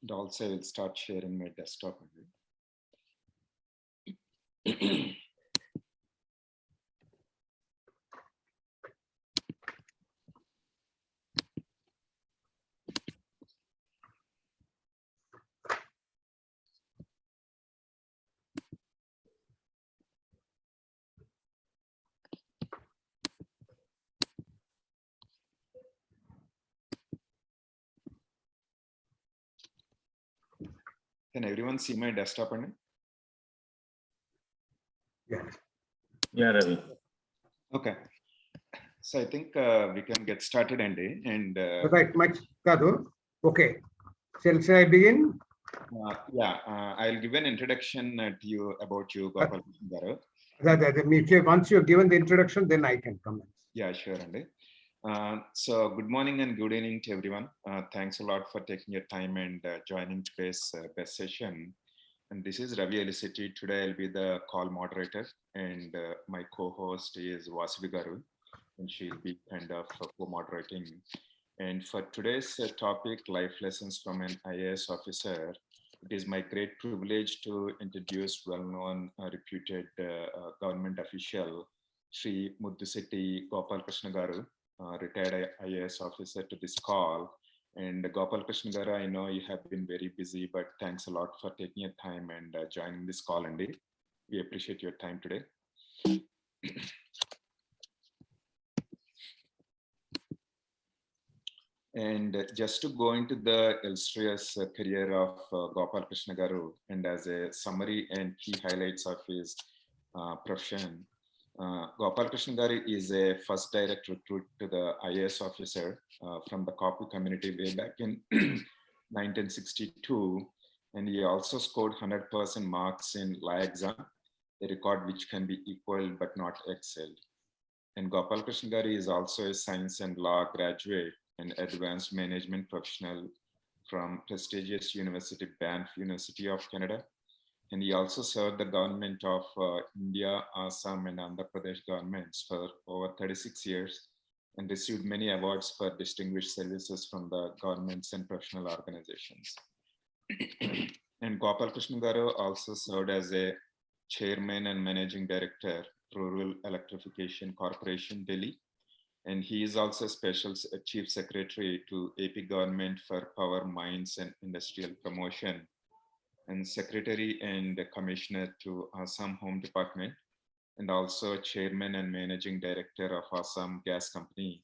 And also I will start sharing my desktop. Can everyone see my desktop? Yeah. Yeah, Ravi. Okay. So I think we can get started, Andy. And right, much Kadu. Okay. Shall I begin? I'll give an introduction to you about you, Gopalakrishna Garu. Once you've given the introduction, then I can comment. Yeah, sure, Andy. So good morning and good evening to everyone. Thanks a lot for taking your time and joining today's best session. And this is Ravi Elicity. Today I'll be the call moderator, and my co-host is Vasuvi Garu, and she'll be kind of co-moderating. And for today's topic, life lessons from an IAS officer, it is my great privilege to introduce well-known, reputed government official, Sri Muddusetty Gopalakrishna garu, retired IAS officer, to this call. And Gopalakrishna garu, I know you have been very busy, but thanks a lot for taking your time and joining this call, Andy. We appreciate your time today. And just to go into the illustrious career of Gopalakrishna garu, and as a summary and key highlights of his profession, Gopalakrishna garu is a first direct recruit to the IAS officer from the Kapu community way back in 1962. And he also scored 100% marks in law exam, a record which can be equaled but not excelled. And Gopalakrishna garu is also a science and law graduate and advanced management professional from prestigious university, Banff University of Canada. And he also served the government of India, Assam, and Andhra Pradesh governments for over 36 years and received many awards for distinguished services from the governments and professional organizations. And Gopalakrishna garu also served as a chairman and managing director, Rural Electrification Corporation, Delhi. And he is also special chief secretary to AP government for power, mines, and industrial promotion, and secretary and commissioner to Assam Home Department, and also chairman and managing director of Assam Gas Company.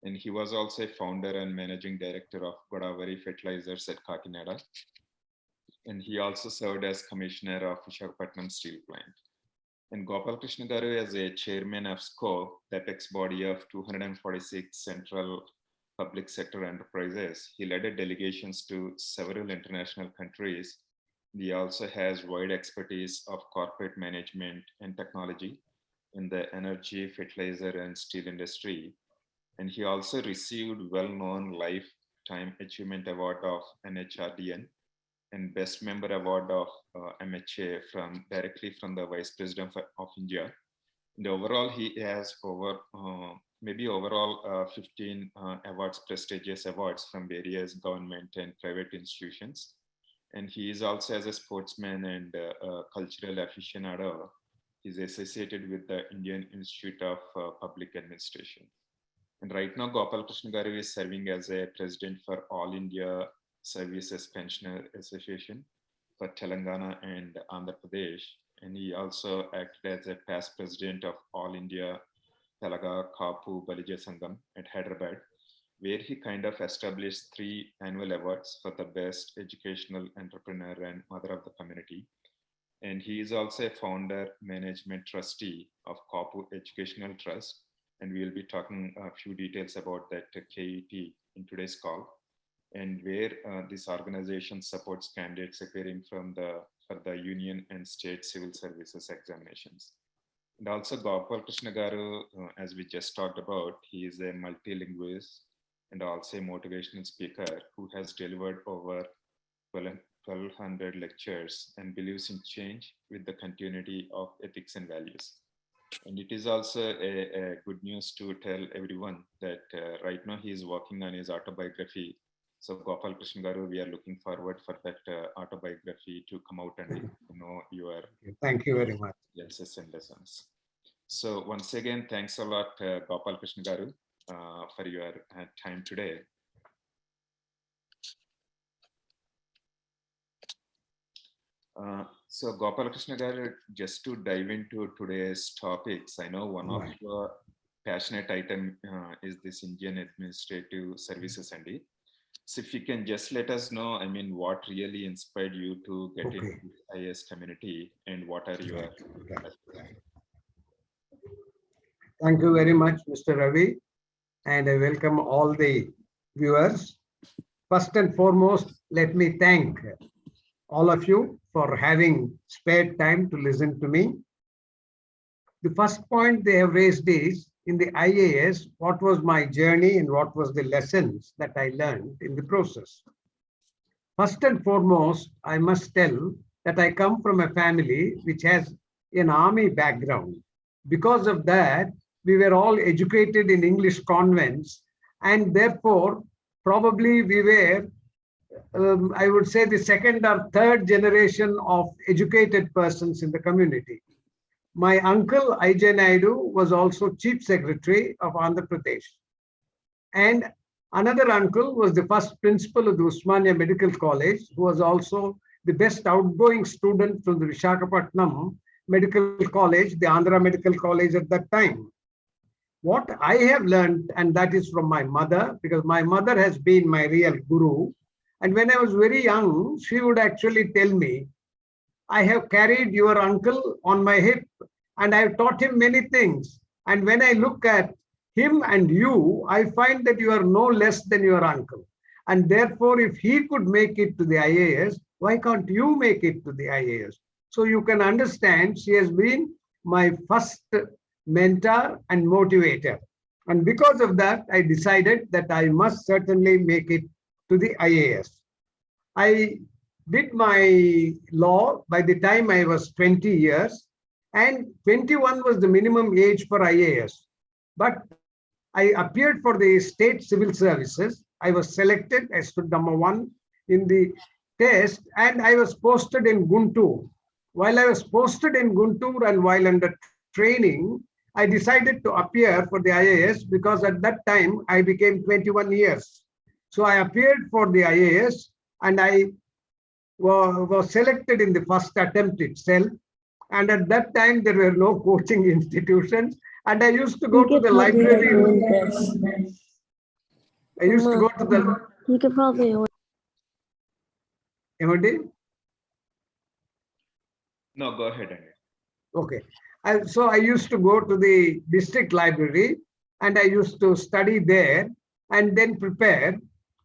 And he was also a founder and managing director of Godavari Fertilizers at Kakinada. And he also served as commissioner of Visakhapatnam Steel Plant. And Gopalakrishna garu, as a chairman of SCO, the apex body of 246 central public sector enterprises, he led delegations to several international countries. He also has wide expertise of corporate management and technology in the energy, fertilizer, and steel industry. And he also received well-known Lifetime Achievement Award of NHRDN and Best Member Award of MHA directly from the Vice President of India. And overall, he has over 15 awards, prestigious awards from various government and private institutions. And he is also, as a sportsman and cultural aficionado, is associated with the Indian Institute of Public Administration. And right now, Gopalakrishna garu is serving as a president for All India Services Pensioner Association for Telangana and Andhra Pradesh. And he also acted as a past president of All India Telaga Kapu Balija Sangam at Hyderabad, where he kind of established 3 annual awards for the best educational entrepreneur and mother of the community. And he is also a founder, management trustee of Kapu Educational Trust. And we will be talking a few details about that KET in today's call, and where this organization supports candidates appearing for the union and state civil services examinations. And also Gopalakrishna garu, as we just talked about, he is a multilingualist and also a motivational speaker who has delivered over 1,200 lectures and believes in change with the continuity of ethics and values. And it is also a good news to tell everyone that right now he is working on his autobiography, So Gopalakrishna garu, we are looking forward for that autobiography to come out and your Thank you very much. lessons and lessons. So once again, thanks a lot, Gopalakrishna garu, for your time today. So Gopalakrishna garu, just to dive into today's topics, I know one of your passionate item is this Indian Administrative Services, Andy. So if you can just let us know, I mean, what really inspired you to get into the IAS community and what are your... Thank you very much, Mr. Ravi, and I welcome all the viewers. First and foremost, let me thank all of you for having spared time to listen to me. The first point they have raised is, in the IAS, what was my journey and what was the lessons that I learned in the process. First and foremost, I must tell that I come from a family which has an army background. Because of that, we were all educated in English convents, and therefore, probably we were, I would say, the second or third generation of educated persons in the community. My uncle, I.J. Naidu, was also Chief Secretary of Andhra Pradesh. And another uncle was the first principal of the Usmania Medical College, who was also the best outgoing student from the Visakhapatnam Medical College, the Andhra Medical College at that time. What I have learned, and that is from my mother, because my mother has been my real guru. And when I was very young, she would actually tell me, I have carried your uncle on my hip and I have taught him many things. And when I look at him and you, I find that you are no less than your uncle. And therefore, if he could make it to the IAS, why can't you make it to the IAS? So you can understand, she has been my first mentor and motivator. And because of that, I decided that I must certainly make it to the IAS. I did my law by the time I was 20 years, and 21 was the minimum age for IAS. But I appeared for the state civil services. I was selected. I stood number 1 in the test, and I was posted in Guntur. While I was posted in Guntur and while under training, I decided to appear for the IAS because at that time I became 21 years. So I appeared for the IAS and I was selected in the first attempt itself. And at that time, there were no coaching institutions. And I used to go to the library. I used to go to the... You could probably... No, go ahead, Andy. Okay. So I used to go to the district library and I used to study there and then prepare.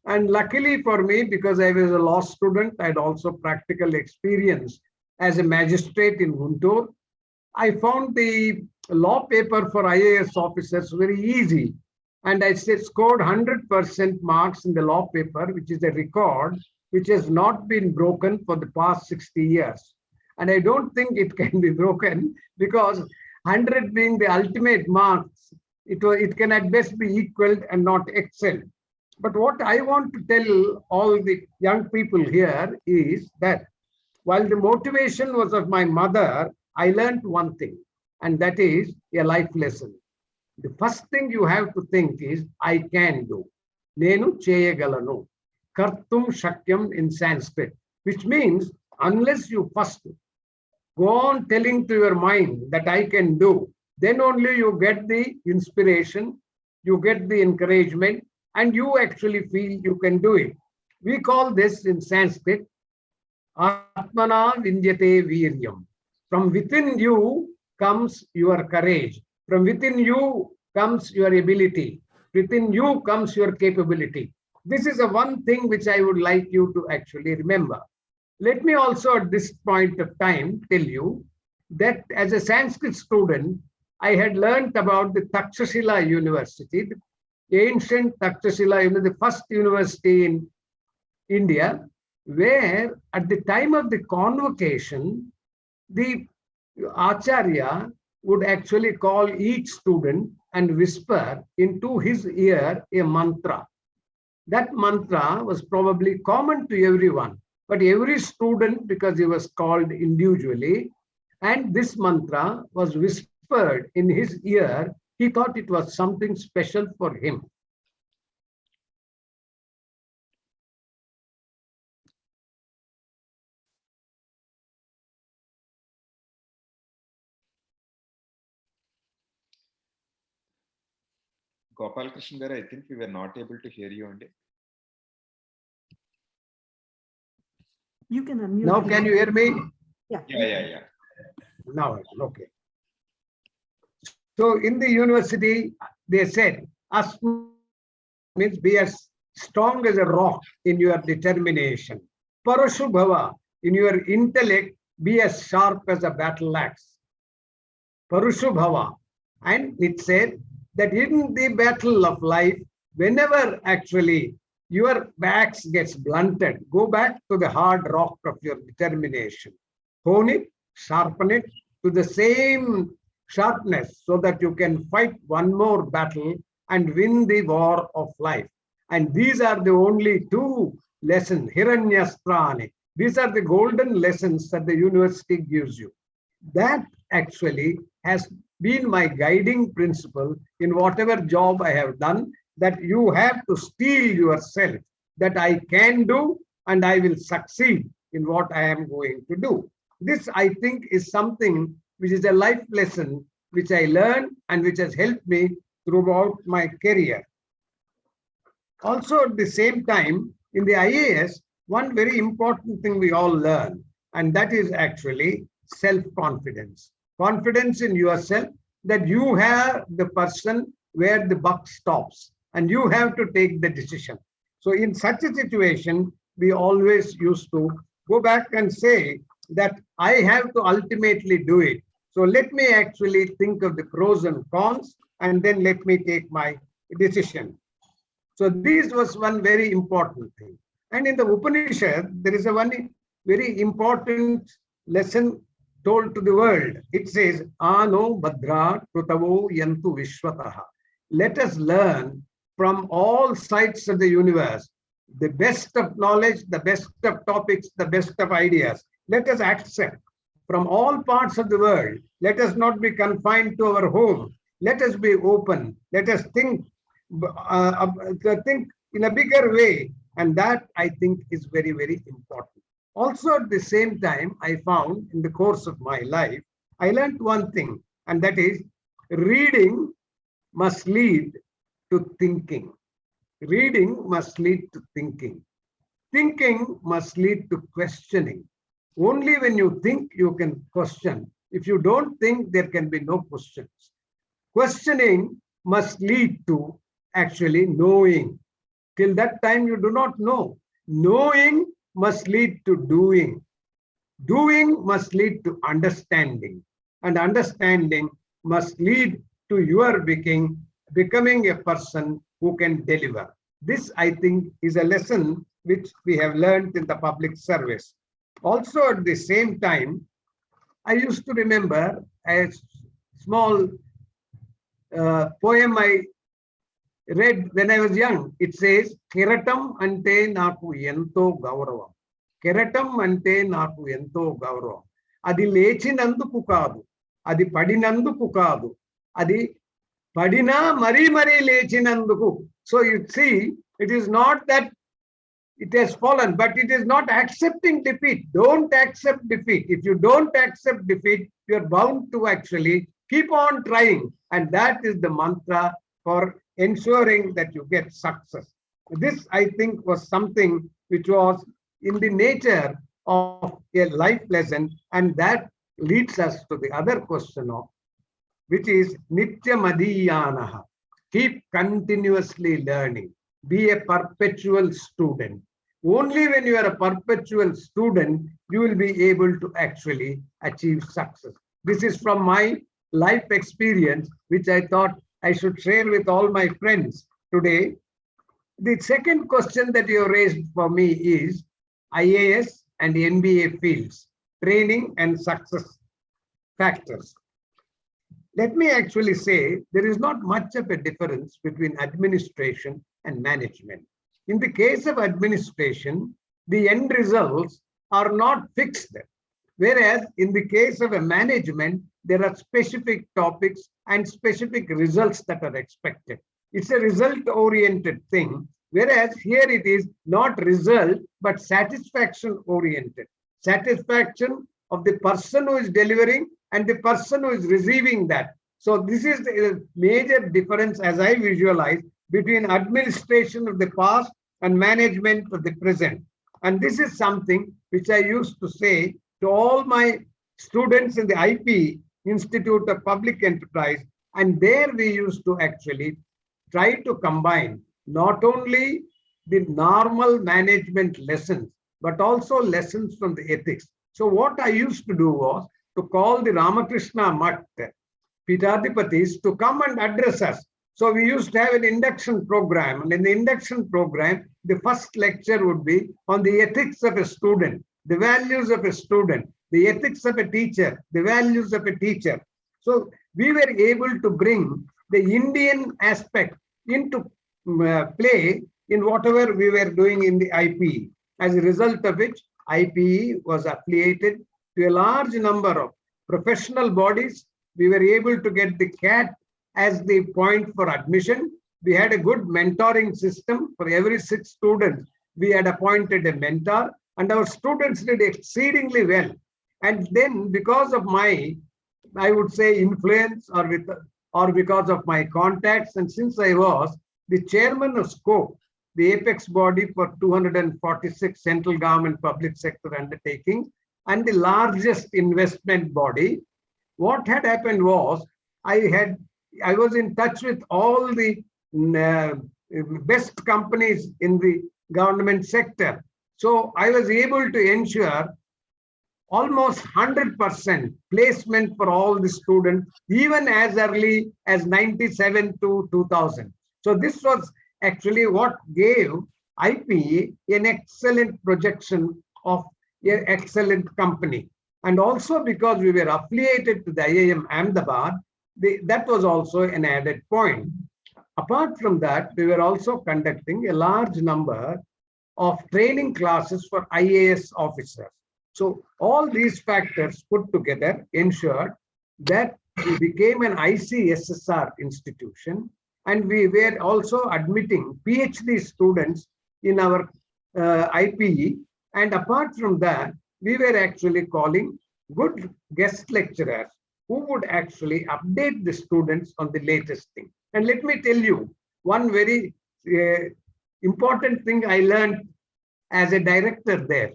And luckily for me, because I was a law student, I had also practical experience as a magistrate in Guntur. I found the law paper for IAS officers very easy. And I scored 100% marks in the law paper, which is a record which has not been broken for the past 60 years. And I don't think it can be broken because 100 being the ultimate marks, it can at best be equaled and not excelled. But what I want to tell all the young people here is that while the motivation was of my mother, I learned one thing, and that is a life lesson. The first thing you have to think is, I can do. Nenu cheyagalanu. Kartum shakyam in Sanskrit, which means unless you first go on telling to your mind that I can do, then only you get the inspiration, you get the encouragement, and you actually feel you can do it. We call this in Sanskrit, Atmana Vindyate Viryam. From within you comes your courage. From within you comes your ability. Within you comes your capability. This is the one thing which I would like you to actually remember. Let me also at this point of time tell you that as a Sanskrit student, I had learned about the Takshashila University, the ancient Takshashila, the first university in India, where at the time of the convocation, the Acharya would actually call each student and whisper into his ear a mantra. That mantra was probably common to everyone, but every student, because he was called individually, and this mantra was whispered in his ear, he thought it was something special for him. Gopalakrishna garu, I think we were not able to hear you only. You can unmute. Now, can you hear me? Yeah. Now, okay. So in the university, they said, means be as strong as a rock in your determination. Parashubhava, in your intellect, be as sharp as a battle axe. Parashubhava. And it said that in the battle of life, whenever actually your axe gets blunted, go back to the hard rock of your determination. Hone it, sharpen it to the same sharpness so that you can fight one more battle and win the war of life. And these are the only two lessons, Hiranyastrani. These are the golden lessons that the university gives you. That actually has been my guiding principle in whatever job I have done, that you have to steel yourself, that I can do and I will succeed in what I am going to do. This, I think, is something which is a life lesson which I learned and which has helped me throughout my career. Also, at the same time, in the IAS, one very important thing we all learn, and that is actually self-confidence. Confidence in yourself, that you have the person where the buck stops and you have to take the decision. So in such a situation, we always used to go back and say that I have to ultimately do it. So let me actually think of the pros and cons, and then let me take my decision. So this was one very important thing. And in the Upanishad, there is a one very important lesson told to the world. It says, Ano Badra Krutavo Yantu Vishwataha. Let us learn from all sides of the universe the best of knowledge, the best of topics, the best of ideas. Let us accept from all parts of the world. Let us not be confined to our home. Let us be open. Let us think in a bigger way. And that, I think, is very, very important. Also, at the same time, I found in the course of my life, I learned one thing, and that is reading must lead to thinking. Reading must lead to thinking. Thinking must lead to questioning. Only when you think, you can question. If you don't think, there can be no questions. Questioning must lead to actually knowing. Till that time, you do not know. Knowing must lead to doing. Doing must lead to understanding. And understanding must lead to your becoming a person who can deliver. This, I think, is a lesson which we have learned in the public service. Also, at the same time, I used to remember a small poem I read when I was young. It says, Keratam ante naku ento gauravam. Keratam ante naku ento gauravam. Adi lechinanduku kaadu. Adi padinanduku kaadu. Adi padina mari lechinanduku. So you see, it is not that it has fallen, but it is not accepting defeat. Don't accept defeat. If you don't accept defeat, you're bound to actually keep on trying. And that is the mantra for ensuring that you get success. This, I think, was something which was in the nature of a life lesson. And that leads us to the other question of, which is Nitya Madhyanaha. Keep continuously learning. Be a perpetual student. Only when you are a perpetual student, you will be able to actually achieve success. This is from my life experience, which I thought I should share with all my friends today. The second question that you raised for me is IAS and NBA fields, training and success factors. Let me actually say there is not much of a difference between administration and management. In the case of administration, the end results are not fixed. Whereas in the case of a management, there are specific topics and specific results that are expected. It's a result-oriented thing, whereas here it is not result, but satisfaction-oriented. Satisfaction of the person who is delivering and the person who is receiving that. So this is the major difference, as I visualize, between administration of the past and management of the present. And this is something which I used to say to all my students in the IP, Institute of Public Enterprise, and there we used to actually try to combine not only the normal management lessons, but also lessons from the ethics. So what I used to do was to call the Ramakrishna Mutt Pitadipatis to come and address us. So we used to have an induction program, and in the induction program, the first lecture would be on the ethics of a student, the values of a student, the ethics of a teacher, the values of a teacher. So we were able to bring the Indian aspect into play in whatever we were doing in the IPE. As a result of which, IPE was affiliated to a large number of professional bodies. We were able to get the CAT as the point for admission. We had a good mentoring system. For every 6 students, we had appointed a mentor, and our students did exceedingly well. And then because of my, I would say, influence, or because of my contacts, and since I was the chairman of SCOPE, the apex body for 246 central government public sector undertakings, and the largest investment body, what had happened was I was in touch with all the best companies in the government sector. So I was able to ensure almost 100% placement for all the students, even as early as 97 to 2000. So this was actually what gave IPE an excellent projection of an excellent company. And also because we were affiliated to the IIM Ahmedabad, that was also an added point. Apart from that, we were also conducting a large number of training classes for IAS officers. So all these factors put together ensured that we became an ICSSR institution, and we were also admitting PhD students in our IPE. And apart from that, we were actually calling good guest lecturers who would actually update the students on the latest thing. And let me tell you one very important thing I learned as a director there.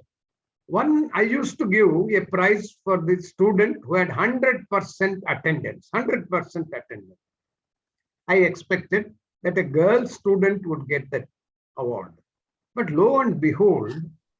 I used to give a prize for the student who had 100% attendance, 100% attendance. I expected that a girl student would get that award. But lo and behold,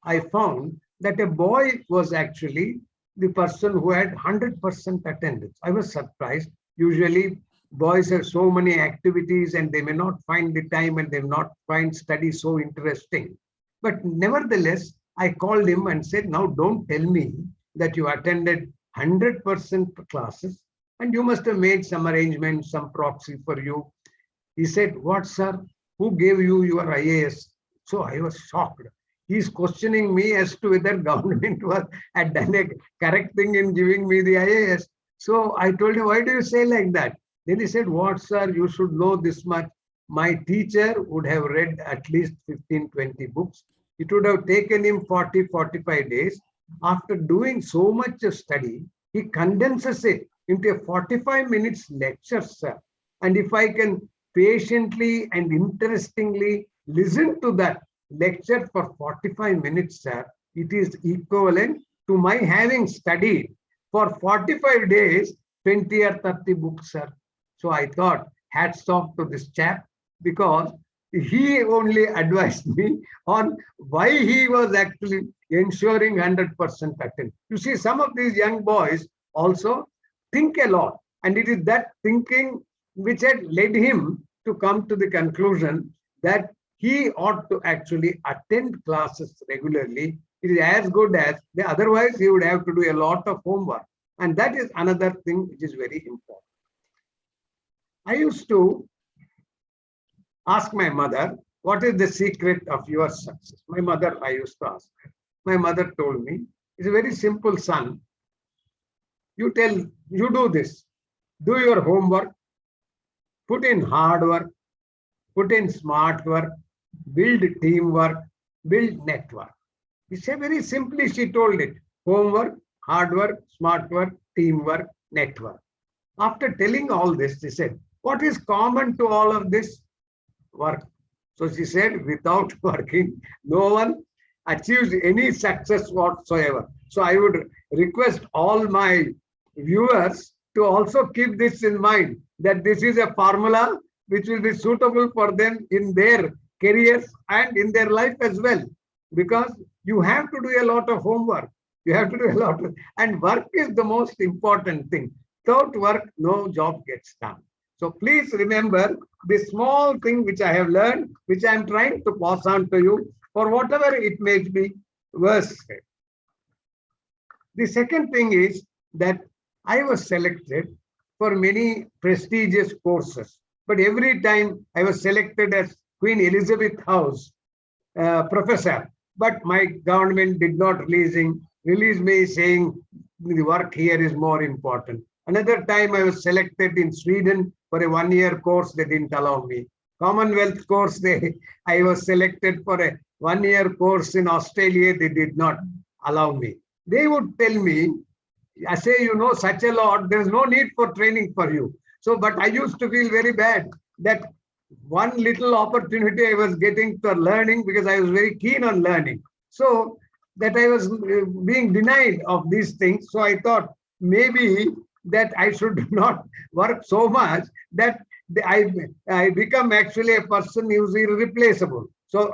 I found that a boy was actually the person who had 100% attendance. I was surprised. Usually boys have so many activities and they may not find the time and they may not find study so interesting. But nevertheless, I called him and said, now don't tell me that you attended 100% classes and you must have made some arrangements, some proxy for you. He said, what, sir? Who gave you your IAS? So I was shocked. He's questioning me as to whether government had done a correct thing in giving me the IAS. So I told him, why do you say like that? Then he said, what, sir? You should know this much. My teacher would have read at least 15, 20 books. It would have taken him 40, 45 days. After doing so much of study, he condenses it into a 45 minutes lecture, sir. And if I can patiently and interestingly listen to that lecture for 45 minutes, sir, it is equivalent to my having studied for 45 days, 20 or 30 books, sir. So I thought, hats off to this chap, because he only advised me on why he was actually ensuring 100% attendance. You see, some of these young boys also think a lot, and it is that thinking which had led him to come to the conclusion that he ought to actually attend classes regularly. It is as good as, otherwise he would have to do a lot of homework. And that is another thing which is very important. I used to ask my mother, what is the secret of your success? My mother, I used to ask her. My mother told me, it's a very simple, son. You do this, do your homework, put in hard work, put in smart work, build teamwork, build network. It's a very simply, she told it. Homework, hard work, smart work, teamwork, network. After telling all this, she said, what is common to all of this? Work. So she said, without working, no one achieves any success whatsoever. So I would request all my viewers to also keep this in mind, that this is a formula which will be suitable for them in their careers and in their life as well. Because you have to do a lot of homework. You have to do a lot of, and work is the most important thing. Without work, no job gets done. So please remember this small thing which I have learned, which I am trying to pass on to you for whatever it may be worse. The second thing is that I was selected for many prestigious courses, but every time I was selected as Queen Elizabeth House professor, but my government did not release me, saying the work here is more important. Another time I was selected in Sweden for a 1-year course, they didn't allow me. Commonwealth course, I was selected for a 1-year course in Australia, they did not allow me. They would tell me, I say, you know such a lot, there's no need for training for you. So, but I used to feel very bad that one little opportunity I was getting for learning, because I was very keen on learning. So that I was being denied of these things. So I thought maybe that I should not work so much that I become actually a person who is irreplaceable. So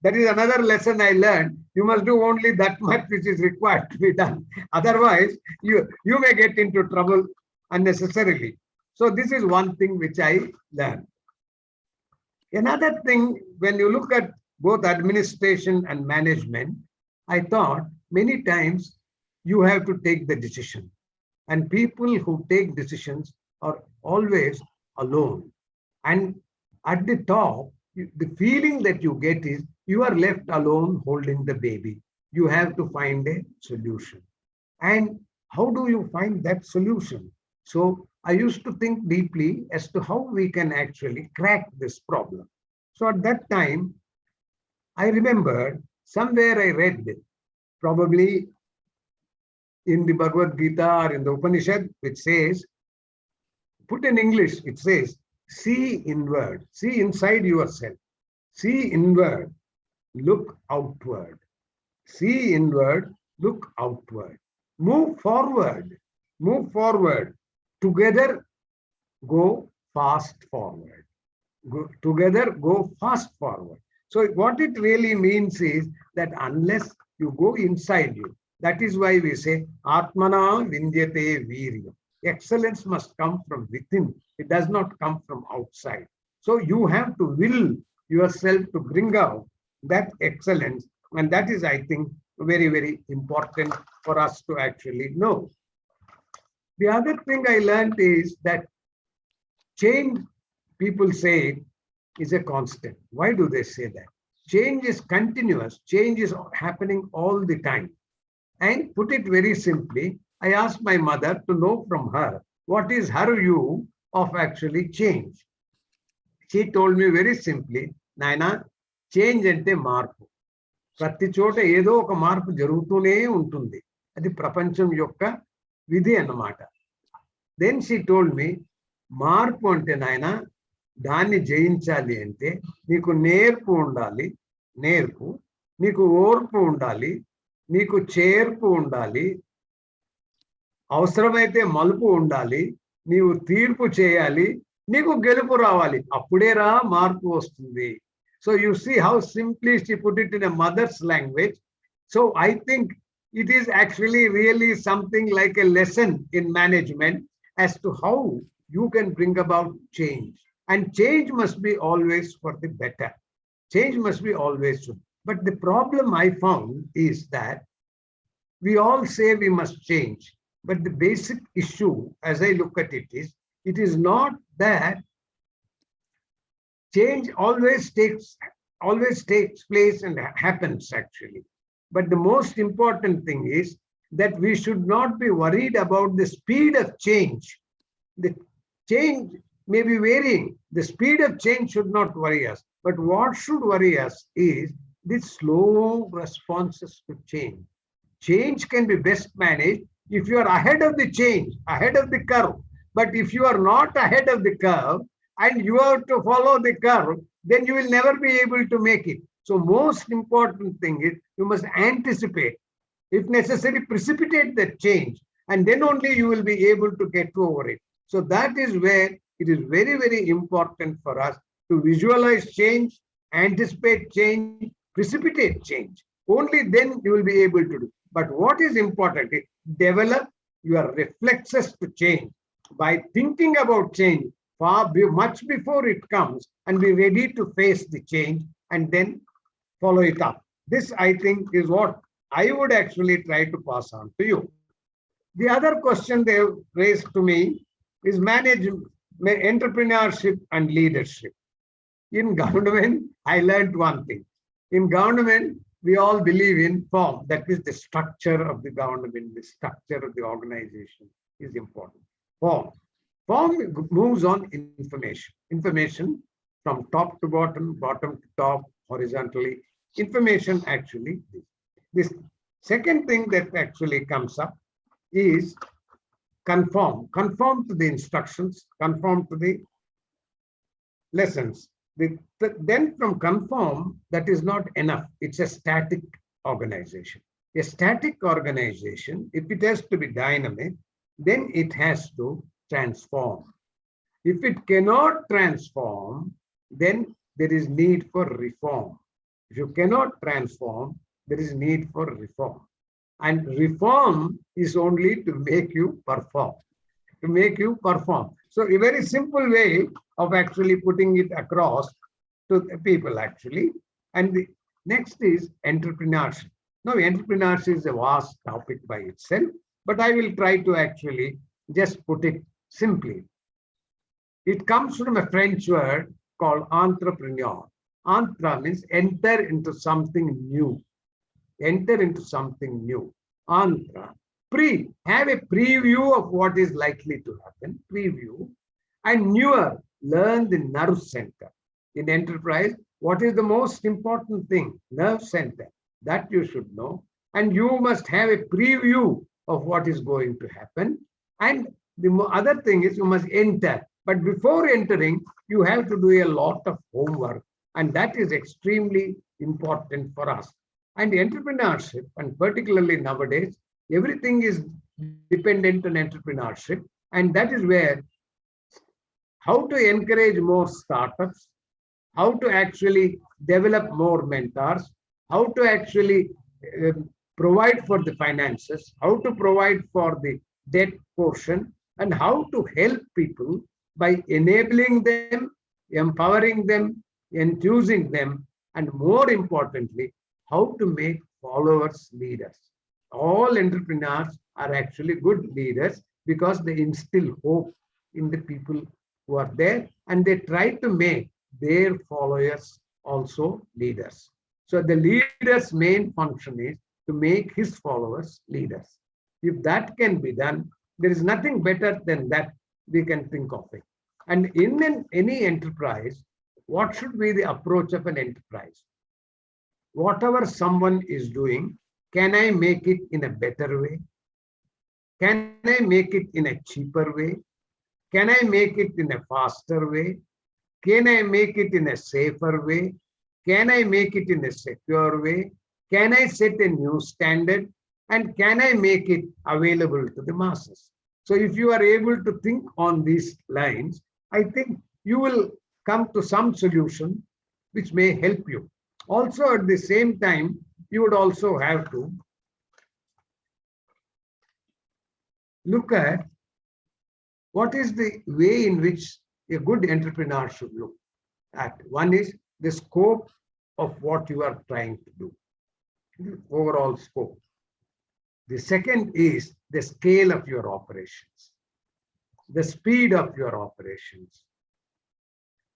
that is another lesson I learned. You must do only that much which is required to be done. Otherwise, you may get into trouble unnecessarily. So this is one thing which I learned. Another thing, when you look at both administration and management, I thought many times you have to take the decision. And people who take decisions are always alone. And at the top, the feeling that you get is you are left alone holding the baby. You have to find a solution. And how do you find that solution? So I used to think deeply as to how we can actually crack this problem. So at that time, I remembered somewhere I read, probably in the Bhagavad Gita or in the Upanishad, which says, put in English, it says, see inward, see inside yourself, see inward, look outward, see inward, look outward, move forward, together go fast forward, together go fast forward. So what it really means is that unless you go inside you, that is why we say, Atmana Vindyate Virya. Excellence must come from within. It does not come from outside. So you have to will yourself to bring out that excellence. And that is, I think, very, very important for us to actually know. The other thing I learned is that change, people say, is a constant. Why do they say that? Change is continuous. Change is happening all the time. And put it very simply, I asked my mother to know from her, what is her view of actually change? She told me very simply, Naina, change ante marpu. Prati chota edo oka marpu jarugutune untundi. Adi prapancham yokka vidhi annamata. Then she told me, marpu ante naina, దాన్ని జయించాలి అంటే నీకు నేర్పు ఉండాలి, నీకు ఓర్పు ఉండాలి, నీకు చేర్పు ఉండాలి, అవసరమైతే మలుపు ఉండాలి, నీవు తీర్పు చేయాలి, నీకు గెలుపు రావాలి, అప్పుడేరా మార్పు వస్తుంది. So you see how simply she put it in a mother's language. So I think it is actually really something like a lesson in management as to how you can bring about change. And change must be always for the better. Change must be always. But the problem I found is that we all say we must change. But the basic issue, as I look at it, is not that change always takes always takes place and happens actually. But the most important thing is that we should not be worried about the speed of change. The change may be varying. The speed of change should not worry us. But what should worry us is the slow responses to change. Change can be best managed if you are ahead of the change, ahead of the curve. But if you are not ahead of the curve and you have to follow the curve, then you will never be able to make it. So most important thing is you must anticipate, if necessary, precipitate that change, and then only you will be able to get over it. So that is where it is very, very important for us to visualize change, anticipate change, precipitate change. Only then you will be able to do. But what is important is develop your reflexes to change by thinking about change much before it comes, and be ready to face the change and then follow it up. This, I think, is what I would actually try to pass on to you. The other question they raised to me is entrepreneurship and leadership. In government, I learned one thing. In government, we all believe in form. That is the structure of the government, the structure of the organization is important. Form. Form moves on information. Information from top to bottom, bottom to top, horizontally. Information actually. This second thing that actually comes up is conform. Conform to the instructions, conform to the lessons. Then from conform, that is not enough. It's a static organization. A static organization, if it has to be dynamic, then it has to transform. If it cannot transform, then there is need for reform. If you cannot transform, there is need for reform. And reform is only to make you perform. To make you perform. So a very simple way of actually putting it across to the people actually. And the next is entrepreneurship. Now, entrepreneurship is a vast topic by itself, but I will try to actually just put it simply. It comes from a French word called entrepreneur. Entre means enter into something new. Enter into something new. Entre. Have a preview of what is likely to happen. Preview. And newer, learn the nerve center. In enterprise, what is the most important thing? Nerve center. That you should know. And you must have a preview of what is going to happen. And the other thing is you must enter. But before entering, you have to do a lot of homework. And that is extremely important for us. And entrepreneurship, and particularly nowadays, everything is dependent on entrepreneurship. And that is where how to encourage more startups, how to actually develop more mentors, how to actually provide for the finances, how to provide for the debt portion, and how to help people by enabling them, empowering them, enthusing them, and more importantly, how to make followers leaders. All entrepreneurs are actually good leaders because they instill hope in the people who are there, and they try to make their followers also leaders. So the leader's main function is to make his followers leaders. If that can be done, there is nothing better than that we can think of it. And in any enterprise, what should be the approach of an enterprise? Whatever someone is doing, can I make it in a better way? Can I make it in a cheaper way? Can I make it in a faster way? Can I make it in a safer way? Can I make it in a secure way? Can I set a new standard? And can I make it available to the masses? So if you are able to think on these lines, I think you will come to some solution which may help you. Also, at the same time, you would also have to look at what is the way in which a good entrepreneur should look at. One is the scope of what you are trying to do, the overall scope. The second is the scale of your operations, the speed of your operations,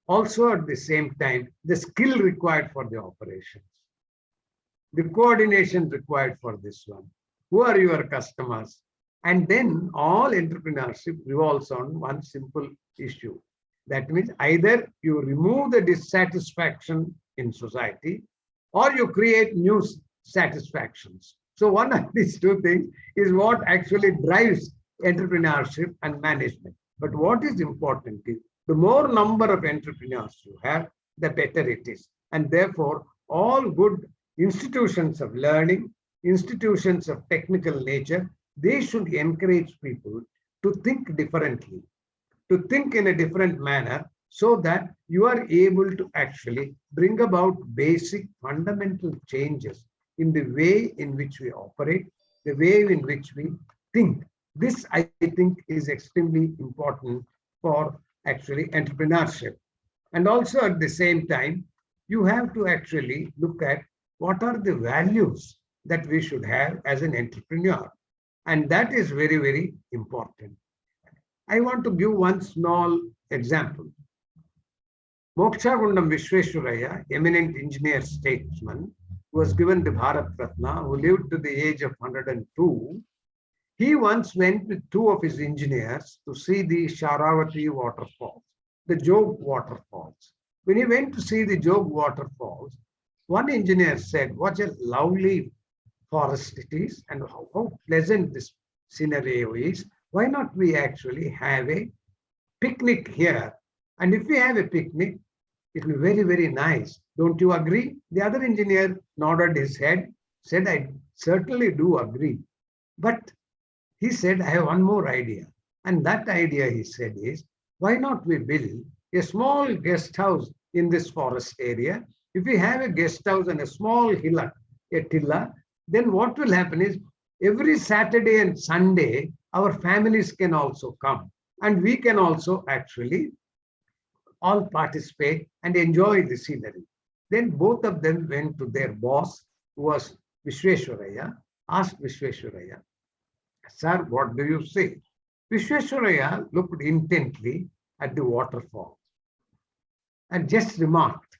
Also at the same time, the skill required for the operations, the coordination required for this one. Who are your customers? And then all entrepreneurship revolves on one simple issue. That means either you remove the dissatisfaction in society or you create new satisfactions. So one of these two things is what actually drives entrepreneurship and management. But what is important is the more number of entrepreneurs you have, the better it is. And therefore, all good institutions of learning, institutions of technical nature, they should encourage people to think differently, to think in a different manner, so that you are able to actually bring about basic fundamental changes in the way in which we operate, the way in which we think. This, I think, is extremely important for actually entrepreneurship. And also at the same time, you have to actually look at what are the values that we should have as an entrepreneur. And that is very, very important. I want to give one small example. Mokshagundam Vishweswaraya, eminent engineer statesman, who was given the Bharat Ratna, who lived to the age of 102, he once went with two of his engineers to see the Sharavati waterfalls, the Jog waterfalls. When he went to see the Jog waterfalls, one engineer said, what a lovely forest it is and how pleasant this scenario is. Why not we actually have a picnic here? And if we have a picnic, it will be very, very nice. Don't you agree? The other engineer nodded his head, said, I certainly do agree. But he said, I have one more idea. And that idea, he said, is why not we build a small guest house in this forest area? If we have a guest house and a small hillock, a tilla, then what will happen is every Saturday and Sunday, our families can also come. And we can also actually all participate and enjoy the scenery. Then both of them went to their boss, who was Vishweswaraya, asked Vishweswaraya, Sir, what do you say? Vishweswaraya looked intently at the waterfall and just remarked,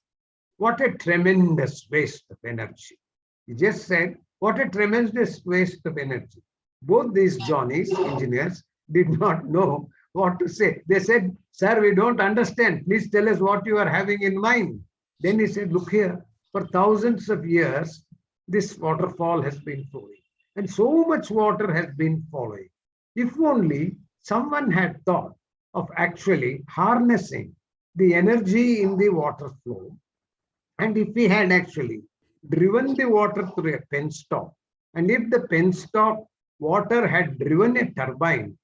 what a tremendous waste of energy. He just said, what a tremendous waste of energy. Both these Johnnies, engineers, did not know what to say. They said, sir, we don't understand. Please tell us what you are having in mind. Then he said, look here, for thousands of years, this waterfall has been flowing. And so much water has been flowing. If only someone had thought of actually harnessing the energy in the water flow, and if we had actually driven the water through a penstock, and if the penstock water had driven a turbine,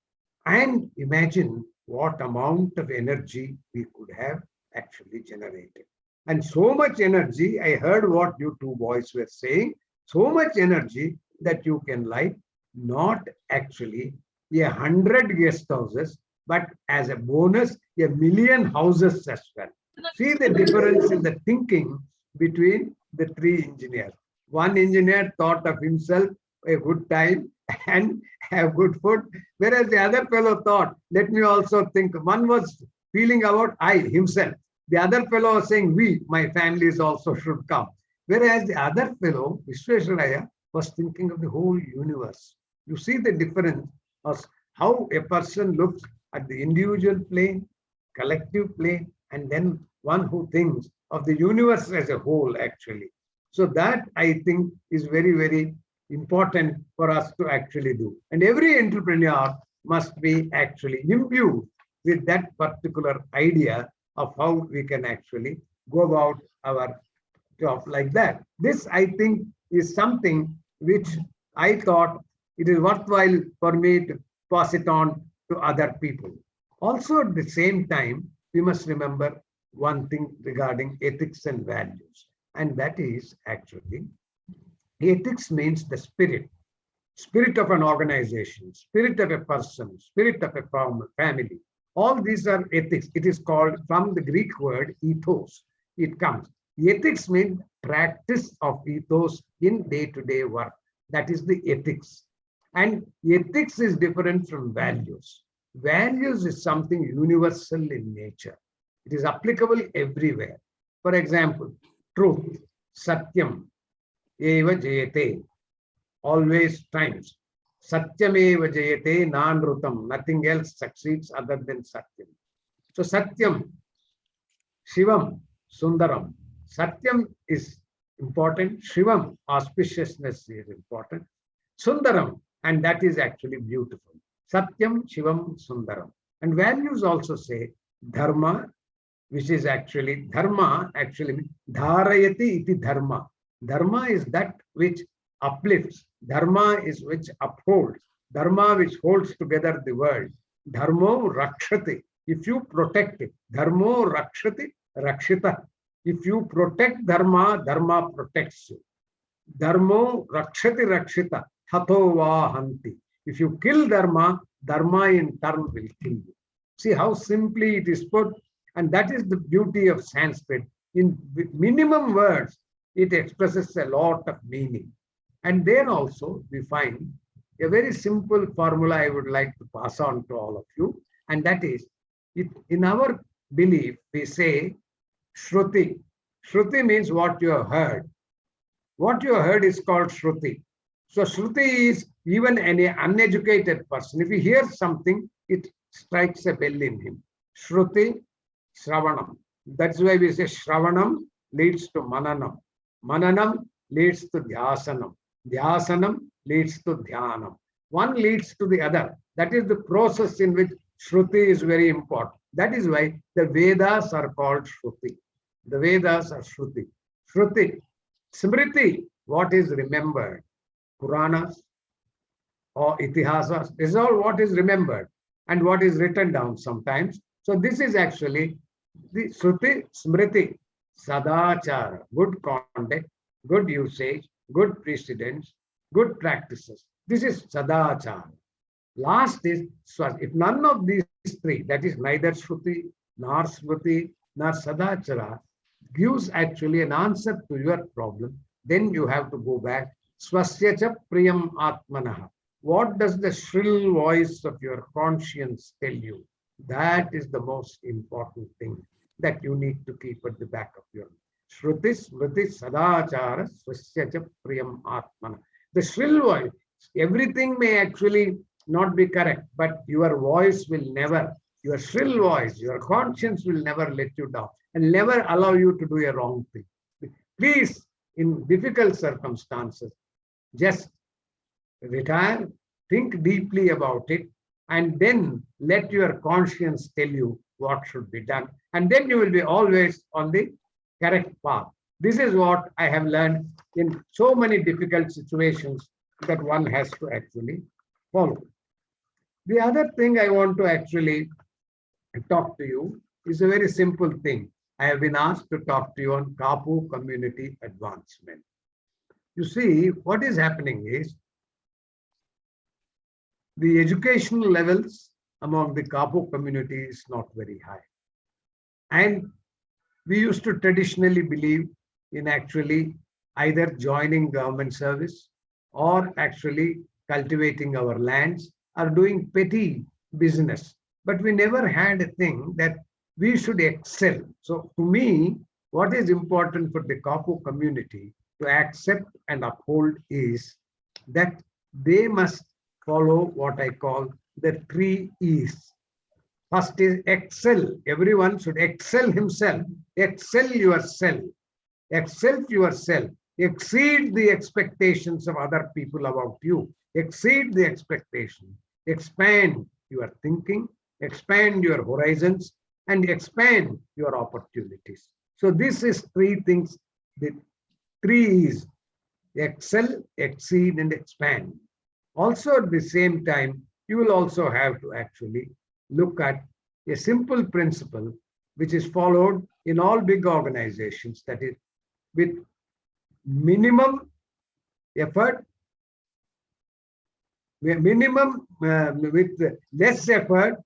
and imagine what amount of energy we could have actually generated. And so much energy, I heard what you two boys were saying, so much energy that you can light not actually 100 guest houses, but as a bonus, 1,000,000 houses as well. See the difference in the thinking between the three engineers. One engineer thought of himself a good time and have good food, whereas the other fellow thought, let me also think. One was feeling about I, himself. The other fellow was saying, we, my families also should come. Whereas the other fellow, Vishweswaraya, was thinking of the whole universe. You see the difference of how a person looks at the individual plane, collective plane, and then one who thinks of the universe as a whole, actually. So that, I think, is very, very important for us to actually do. And every entrepreneur must be actually imbued with that particular idea of how we can actually go about our job like that. This, I think, is something which I thought it is worthwhile for me to pass it on to other people. Also, at the same time, we must remember one thing regarding ethics and values, and that is actually ethics means the spirit of an organization, spirit of a person, spirit of a family. All these are ethics. It is called, from the Greek word ethos, it comes. Ethics means practice of ethos in day-to-day work. That is the ethics. And ethics is different from values. Values is something universal in nature. It is applicable everywhere. For example, truth, satyam, eva jayate, always times. Satyam eva jayate, nanrutam, nothing else succeeds other than satyam. So satyam, shivam, sundaram. Satyam is important. Shivam, auspiciousness is important. Sundaram, and that is actually beautiful. Satyam, Shivam, Sundaram. And values also say dharma, which is actually dharma, actually dharayati iti dharma. Dharma is that which uplifts. Dharma is which upholds. Dharma which holds together the world. Dharmo rakshati. If you protect it, dharmo rakshati, rakshita. If you protect dharma, dharma protects you. Dharmo rakshati rakshita, hatho va hanti. If you kill dharma, dharma in turn will kill you. See how simply it is put, and that is the beauty of Sanskrit. In minimum words, it expresses a lot of meaning. And then also we find a very simple formula I would like to pass on to all of you, and that is, in our belief, we say Shruti. Shruti means what you have heard. What you have heard is called Shruti. So Shruti is even any uneducated person. If he hears something, it strikes a bell in him. Shruti, Shravanam. That's why we say Shravanam leads to Mananam. Mananam leads to Dhyasanam. Dhyasanam leads to Dhyanam. One leads to the other. That is the process in which Shruti is very important. That is why the Vedas are called Shruti. The Vedas are Shruti. Shruti, Smriti, what is remembered. Puranas or Itihasas, this is all what is remembered and what is written down sometimes. So this is actually the Shruti, Smriti, Sadachara, good conduct, good usage, good precedents, good practices. This is Sadachara. Last is Swastika. If none of these three, that is neither Shruti, nor Smriti, nor Sadachara, gives actually an answer to your problem, then you have to go back. Swasyacha priyam atmanaha. What does the shrill voice of your conscience tell you? That is the most important thing that you need to keep at the back of your mind. Shruti, Smriti, Sadachara, Swasyacha priyam atmana. The shrill voice, everything may actually not be correct, but your voice will never, your shrill voice, your conscience will never let you down and never allow you to do a wrong thing. Please, in difficult circumstances, just retire, think deeply about it, and then let your conscience tell you what should be done. And then you will be always on the correct path. This is what I have learned in so many difficult situations that one has to actually follow. The other thing I want to actually talk to you is a very simple thing. I have been asked to talk to you on Kapu community advancement. You see, what is happening is the educational levels among the Kapu community is not very high. And we used to traditionally believe in actually either joining government service or actually cultivating our lands or doing petty business. But we never had a thing that we should excel. So to me, what is important for the Kapu community to accept and uphold is that they must follow what I call the 3 E's. First is excel. Everyone should excel himself. Excel yourself. Excel yourself. Exceed the expectations of other people about you. Exceed the expectation. Expand your thinking. Expand your horizons. And expand your opportunities. So this is 3 things. The 3 E's. Excel, exceed, and expand. Also at the same time, you will also have to actually look at a simple principle which is followed in all big organizations, that is, with minimum effort, with less effort,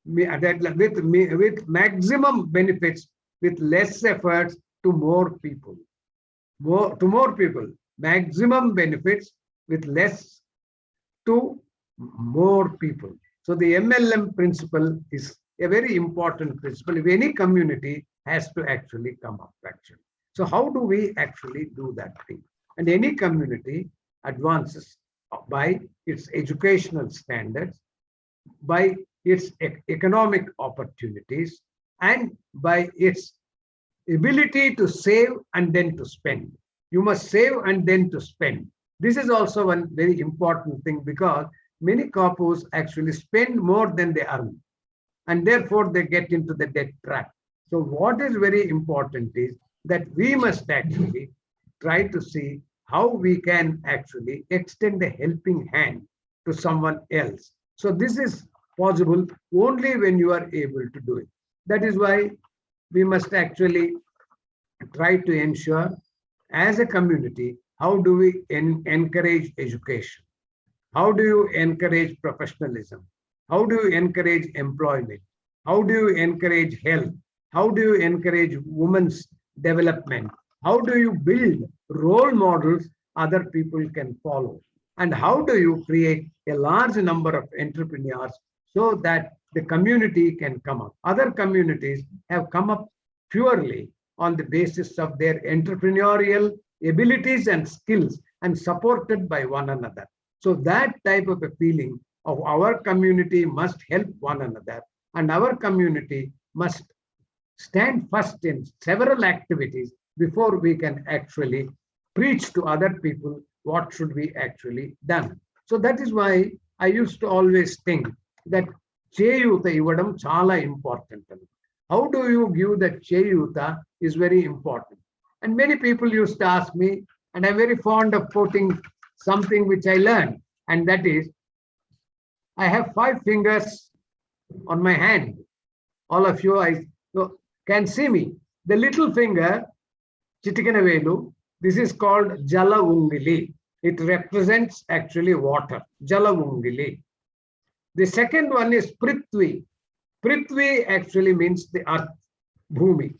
with maximum benefits, with less efforts to more people. To more people, maximum benefits with less to more people. So the MLM principle is a very important principle. If any community has to actually come up actually. So how do we actually do that thing? And any community advances by its educational standards, by its economic opportunities, and by its ability to save and then to spend. You must save and then to spend. This is also one very important thing, because many corpos actually spend more than they earn, and therefore they get into the debt trap. So what is very important is that we must actually try to see how we can actually extend a helping hand to someone else. So this is possible only when you are able to do it. That is why we must actually try to ensure, as a community, how do we encourage education? How do you encourage professionalism? How do you encourage employment? How do you encourage health? How do you encourage women's development? How do you build role models other people can follow? And how do you create a large number of entrepreneurs so that the community can come up? Other communities have come up purely on the basis of their entrepreneurial abilities and skills, and supported by one another. So that type of a feeling of our community must help one another, and our community must stand first in several activities before we can actually preach to other people what should be actually done. So that is why I used to always think that cheyuta ivadam chala important. How do you give that cheyuta is very important. And many people used to ask me, and I'm very fond of quoting something which I learned, and that is, I have 5 fingers on my hand. All of you can see me. The little finger, Chitikanavelu, this is called Jala Ungili. It represents actually water, Jala Ungili. The second one is Prithvi. Prithvi actually means the earth, Bhumi.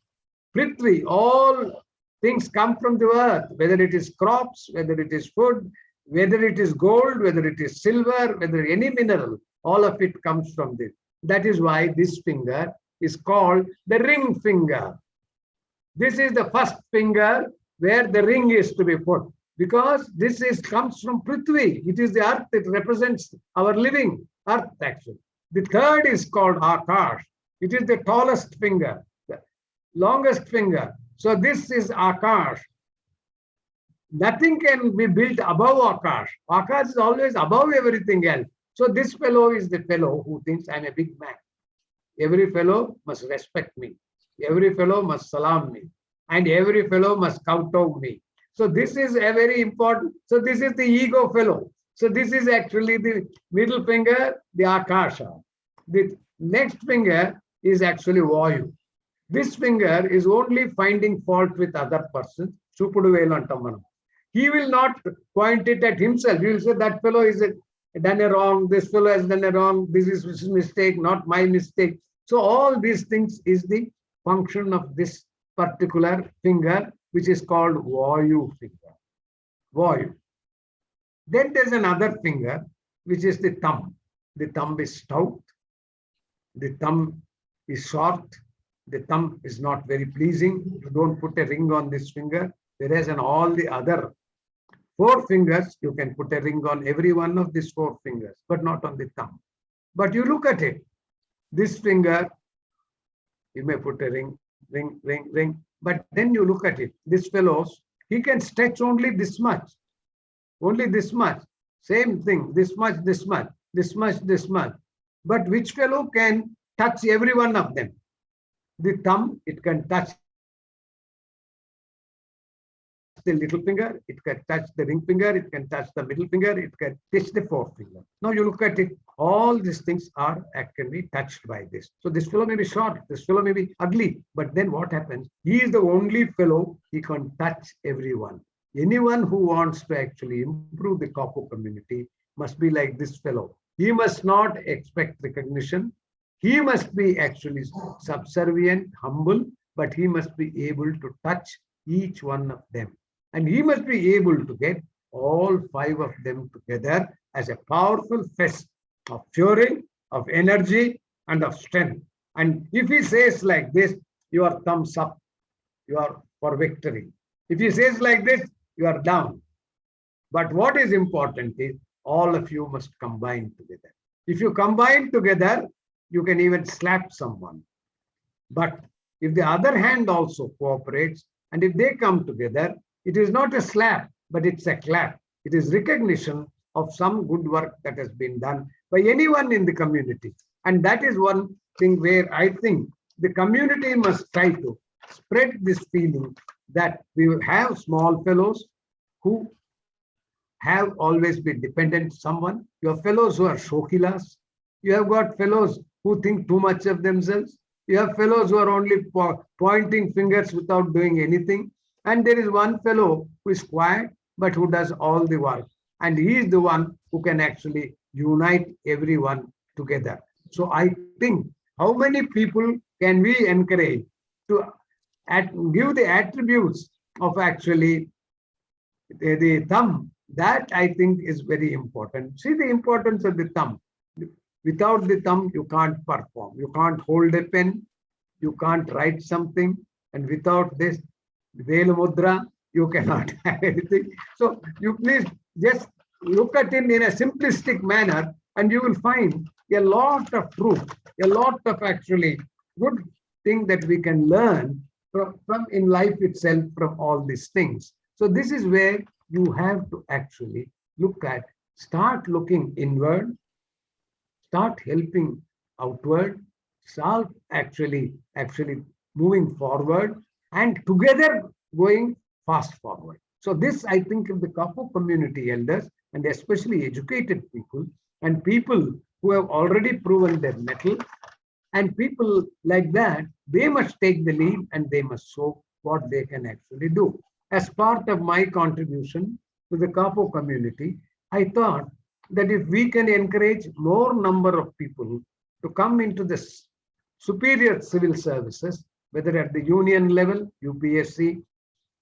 Prithvi, all things come from the earth, whether it is crops, whether it is food, whether it is gold, whether it is silver, whether any mineral, all of it comes from this. That is why this finger is called the ring finger. This is the first finger where the ring is to be put, because this comes from Prithvi. It is the earth, it represents our living earth actually. The third is called Akash. It is the tallest finger, the longest finger. So this is Akash. Nothing can be built above Akash. Akash is always above everything else. So this fellow is the fellow who thinks I'm a big man. Every fellow must respect me. Every fellow must salam me. And every fellow must kowtow me. So this is a very important. So this is the ego fellow. So this is actually the middle finger, the Akasha. The next finger is actually Vayu. This finger is only finding fault with other persons. He will not point it at himself. He will say that fellow is done a wrong, this fellow has done a wrong, this is his mistake, not my mistake. So all these things is the function of this particular finger, which is called Vayu finger. Vayu. Then there's another finger, which is the thumb. The thumb is stout. The thumb is short. The thumb is not very pleasing. You don't put a ring on this finger. Whereas on all the other 4 fingers, you can put a ring on every one of these 4 fingers, but not on the thumb. But you look at it. This finger, you may put a ring. But then you look at it. This fellow's, he can stretch only this much. Only this much. Same thing. This much, this much, this much, this much. But which fellow can touch every one of them? The thumb, it can touch the little finger, it can touch the ring finger, it can touch the middle finger, it can touch the 4th finger. Now you look at it, all these things can be touched by this. So this fellow may be short, this fellow may be ugly, but then what happens? He is the only fellow, he can touch everyone. Anyone who wants to actually improve the Kapo community must be like this fellow. He must not expect recognition. He must be actually subservient, humble, but he must be able to touch each one of them. And he must be able to get all 5 of them together as a powerful fist of fury, of energy, and of strength. And if he says like this, you are thumbs up, you are for victory. If he says like this, you are down. But what is important is all of you must combine together. If you combine together, you can even slap someone. But if the other hand also cooperates, and if they come together, it is not a slap, but it's a clap. It is recognition of some good work that has been done by anyone in the community. And that is one thing where I think the community must try to spread this feeling that we will have small fellows who have always been dependent on someone. You have fellows who are shokilas. You have got fellows who think too much of themselves. You have fellows who are only pointing fingers without doing anything. And there is one fellow who is quiet, but who does all the work. And he is the one who can actually unite everyone together. So I think, how many people can we encourage to give the attributes of actually the thumb? That I think is very important. See the importance of the thumb. Without the thumb, you can't perform. You can't hold a pen. You can't write something. And without this Velu Mudra, you cannot have anything. So you please just look at it in a simplistic manner, and you will find a lot of truth, a lot of actually good thing that we can learn from in life itself from all these things. So this is where you have to actually look at, start looking inward, start helping outward, start actually moving forward, and together going fast forward. So this, I think, of the Kapu community elders, and especially educated people and people who have already proven their mettle, and people like that, they must take the lead and they must show what they can actually do. As part of my contribution to the Kapu community, I thought that if we can encourage more number of people to come into this superior civil services, whether at the union level, UPSC,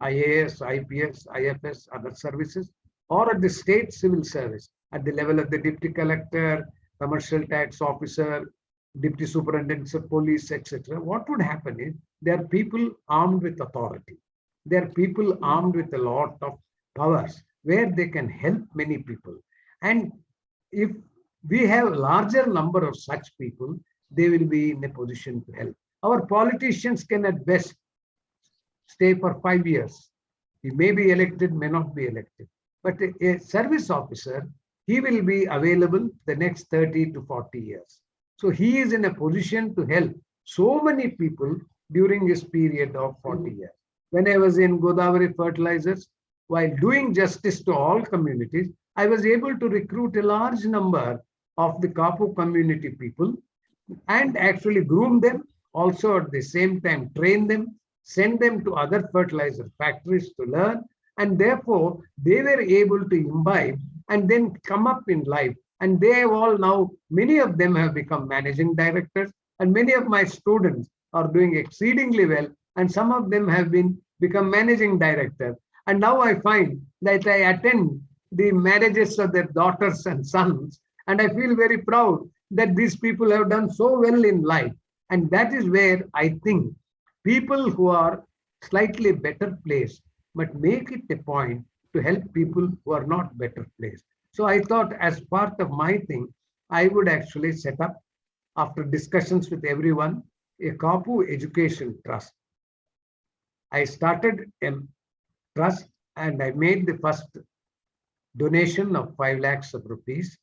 IAS, IPS, IFS, other services, or at the state civil service, at the level of the deputy collector, commercial tax officer, deputy superintendent of police, etc. What would happen is there are people armed with authority. There are people armed with a lot of powers where they can help many people. And if we have a larger number of such people, they will be in a position to help. Our politicians can at best stay for 5 years. He may be elected, may not be elected. But a service officer, he will be available the next 30 to 40 years. So he is in a position to help so many people during this period of 40 years. When I was in Godavari Fertilizers, while doing justice to all communities, I was able to recruit a large number of the Kapu community people and actually groom them, also at the same time train them, send them to other fertilizer factories to learn, and therefore they were able to imbibe and then come up in life. And they have all now, many of them have become managing directors, and many of my students are doing exceedingly well, and some of them have become managing directors. And now I find that I attend the marriages of their daughters and sons, and I feel very proud that these people have done so well in life. And that is where I think people who are slightly better placed but make it a point to help people who are not better placed. So I thought, as part of my thing, I would actually set up, after discussions with everyone, a Kapu Education Trust. I started a trust and I made the first donation of 5 lakhs of rupees.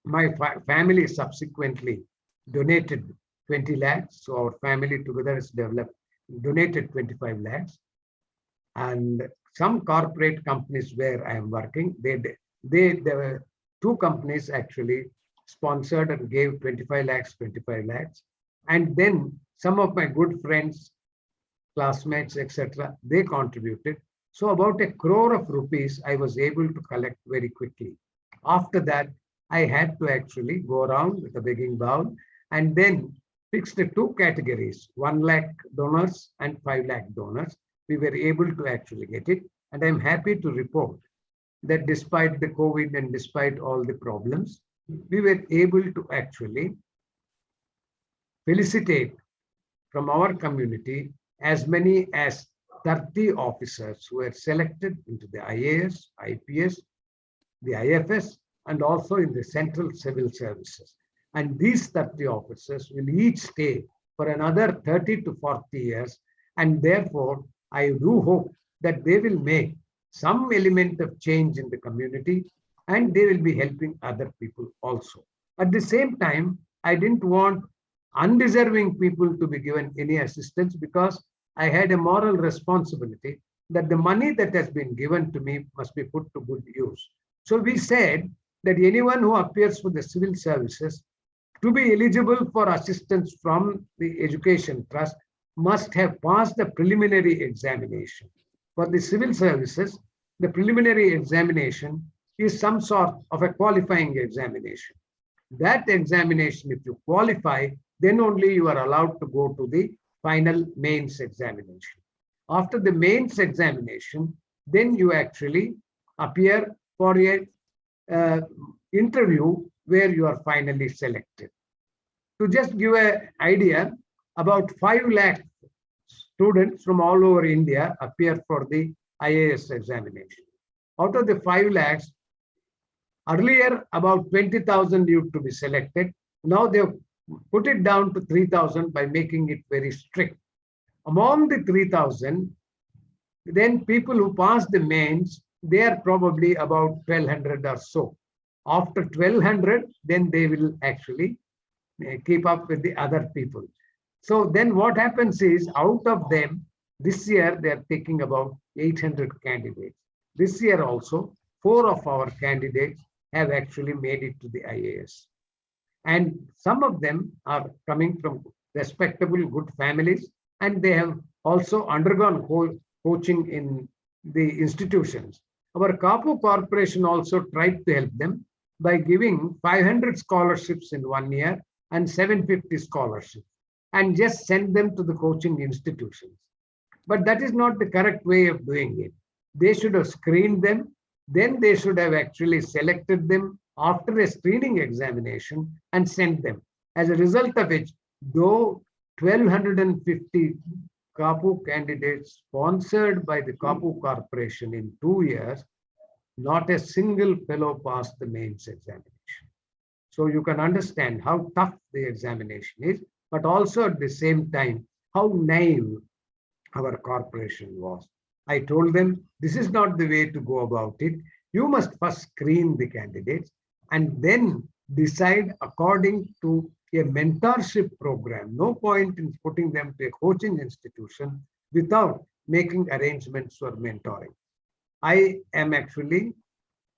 My family subsequently donated 20 lakhs. So our family together has donated 25 lakhs. And some corporate companies where I am working, there were 2 companies actually sponsored and gave 25 lakhs. And then some of my good friends, classmates, etc., they contributed. So about 1 crore of rupees I was able to collect very quickly. After that, I had to actually go around with a begging bowl and then fixed 2 categories, 1 lakh donors and 5 lakh donors. We were able to actually get it. And I'm happy to report that despite the COVID and despite all the problems, we were able to actually felicitate from our community as many as 30 officers who were selected into the IAS, IPS, the IFS, and also in the Central Civil Services. And these 30 officers will each stay for another 30 to 40 years. And therefore, I do hope that they will make some element of change in the community and they will be helping other people also. At the same time, I didn't want undeserving people to be given any assistance because I had a moral responsibility that the money that has been given to me must be put to good use. So we said that anyone who appears for the civil services to be eligible for assistance from the education trust must have passed the preliminary examination. For the civil services, the preliminary examination is some sort of a qualifying examination. That examination, if you qualify, then only you are allowed to go to the final mains examination. After the mains examination, then you actually appear for a interview where you are finally selected. To just give an idea, about 5 lakh students from all over India appear for the IAS examination. Out of the 5 lakhs, earlier about 20,000 used to be selected. Now they've put it down to 3,000 by making it very strict. Among the 3,000, then people who pass the mains, they are probably about 1,200 or so. After 1,200, then they will actually keep up with the other people. So then what happens is, out of them, this year they are taking about 800 candidates. This year also, 4 of our candidates have actually made it to the IAS. And some of them are coming from respectable, good families, and they have also undergone coaching in the institutions. Our Kapu Corporation also tried to help them by giving 500 scholarships in 1 year and 750 scholarships, and just send them to the coaching institutions. But that is not the correct way of doing it. They should have screened them, then they should have actually selected them after a screening examination and sent them. As a result of which, though 1,250 Kapu candidates sponsored by the Kapu Corporation in 2 years, not a single fellow passed the mains examination. So you can understand how tough the examination is, but also at the same time, how naive our corporation was. I told them, this is not the way to go about it. You must first screen the candidates and then decide according to a mentorship program. No point in putting them to a coaching institution without making arrangements for mentoring. I am actually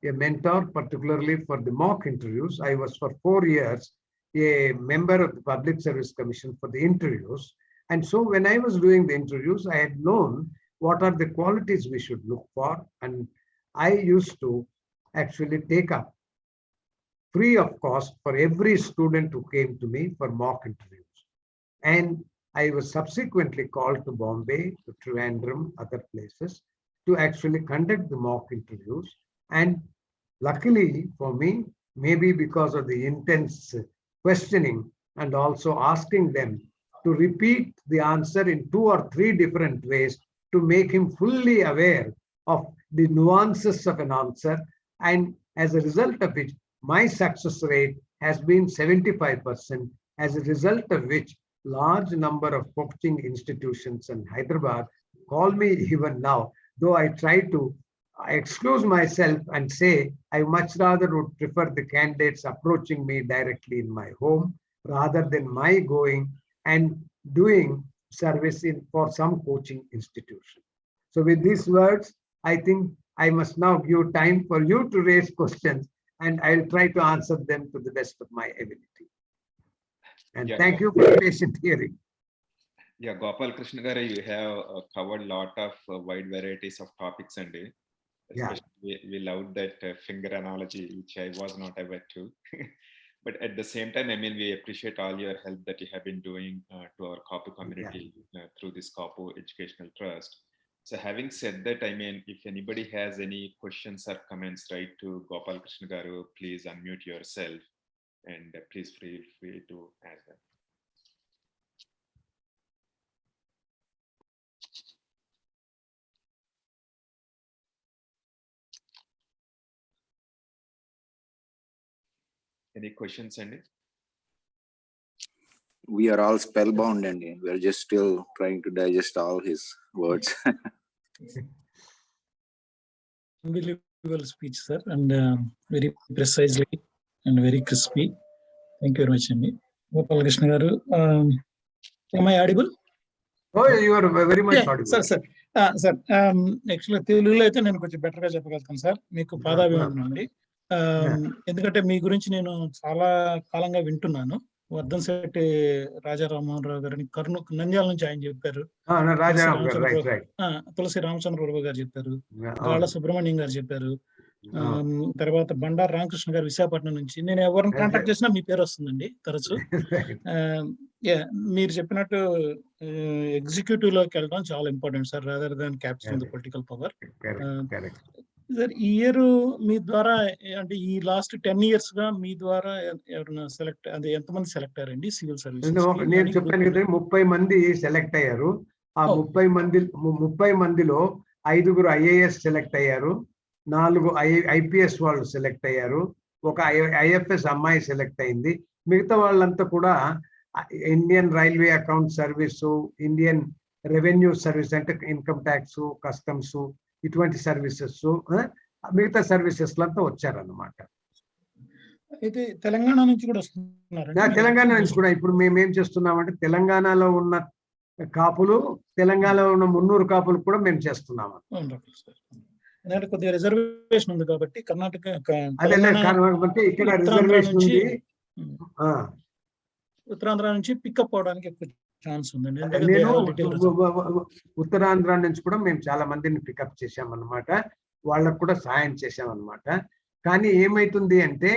a mentor, particularly for the mock interviews. I was for 4 years a member of the Public Service Commission for the interviews. And so when I was doing the interviews, I had known what are the qualities we should look for. And I used to actually take up free of cost for every student who came to me for mock interviews. And I was subsequently called to Bombay, to Trivandrum, other places, to actually conduct the mock interviews. And luckily for me, maybe because of the intense questioning and also asking them to repeat the answer in 2 or 3 different ways to make him fully aware of the nuances of an answer. And as a result of which, my success rate has been 75%, as a result of which large number of coaching institutions in Hyderabad call me even now, though I try to excuse myself and say I much rather would prefer the candidates approaching me directly in my home rather than my going and doing service for some coaching institution. So with these words, I think I must now give time for you to raise questions, and I'll try to answer them to the best of my ability. And thank you for patient hearing. Yeah, Gopalakrishna garu, you have covered a lot of wide varieties of topics, and especially we loved that finger analogy, which I was not aware to. But at the same time, I mean, we appreciate all your help that you have been doing to our Kapu community through this Kapu Educational Trust. So having said that, I mean, if anybody has any questions or comments, right, to Gopalakrishna garu, please unmute yourself and please feel free to ask them. Any questions, Andy? We are all spellbound, and we're just still trying to digest all his words. Unbelievable speech, sir, and very precisely and very crispy. Thank you very much, Andy. Gopalakrishna garu, am I audible? Oh, you are very much Yeah, audible. sir. Sir, actually, తెలుగులో అయితే నేను కొంచెం బెటర్గా చెప్పగలుగుతాను sir. మీకు పాదాభివందనం అండి. ఎందుకంటే మీ గురించి నేను చాలా కాలంగా వింటున్నాను. వర్ధన్శెట్టి రాజారామోహన్ రావు గారిని నంద్యాల నుంచి ఆయన చెప్పారు. తులసి రామచంద్రరావు గారు చెప్పారు. గాళ్ళ సుబ్రహ్మణ్యం గారు చెప్పారు. తర్వాత బండారు రామకృష్ణ గారు విశాఖపట్నం నుంచి. నేను ఎవరిని కాంటాక్ట్ చేసినా మీ పేరు వస్తుందండి తరచు. మీరు చెప్పినట్టు ఎగ్జిక్యూటివ్ లోకి వెళ్ళడం చాలా important sir, rather than capturing the political power. Sir, ఈ ఇయర్ మీ ద్వారా అంటే ఈ లాస్ట్ 10 years గా మీ ద్వారా ఎవరైనా సెలెక్ట్, అంటే ఎంతమంది సెలెక్ట్ అయ్యారండి సివిల్ సర్వీస్? నేను చెప్పాను కదా, 30 మంది సెలెక్ట్ అయ్యారు. ఆ 30 మందిలో 5 IAS సెలెక్ట్ అయ్యారు, 4 IPS వాళ్ళు సెలెక్ట్ అయ్యారు, ఒక IFS అమ్మాయి సెలెక్ట్ అయింది. మిగతా వాళ్ళంతా కూడా Indian railway account service, Indian revenue service అంటే ఇన్కమ్ ట్యాక్స్, కస్టమ్స్, ఇటువంటి సర్వీసెస్, మిగతా సర్వీసెస్ అంతా వచ్చారన్నమాట. అయితే తెలంగాణ నుంచి కూడా వస్తున్నారు. తెలంగాణ నుంచి కూడా ఇప్పుడు మేము ఏం చేస్తున్నామంటే, తెలంగాణలో ఉన్న కాపులు, తెలంగాణలో ఉన్న 300 కాపులు కూడా మేము చేస్తున్నాము. ఎందుకంటే కొద్దిగా రిజర్వేషన్ ఉంది కాబట్టి కర్ణాటక ఇక్కడ రిజర్వేషన్ ఉంది. ఉత్తరాంధ్ర నుంచి పికప్ అవడానికి ఎక్కువ ఛాన్స్ ఉందండి. నేను ఉత్తరాంధ్ర నుంచి కూడా మేము చాలా మందిని పికప్ చేశామన్నమాట, వాళ్ళకు కూడా సహాయం చేశామన్నమాట. కానీ ఏమైతుంది అంటే,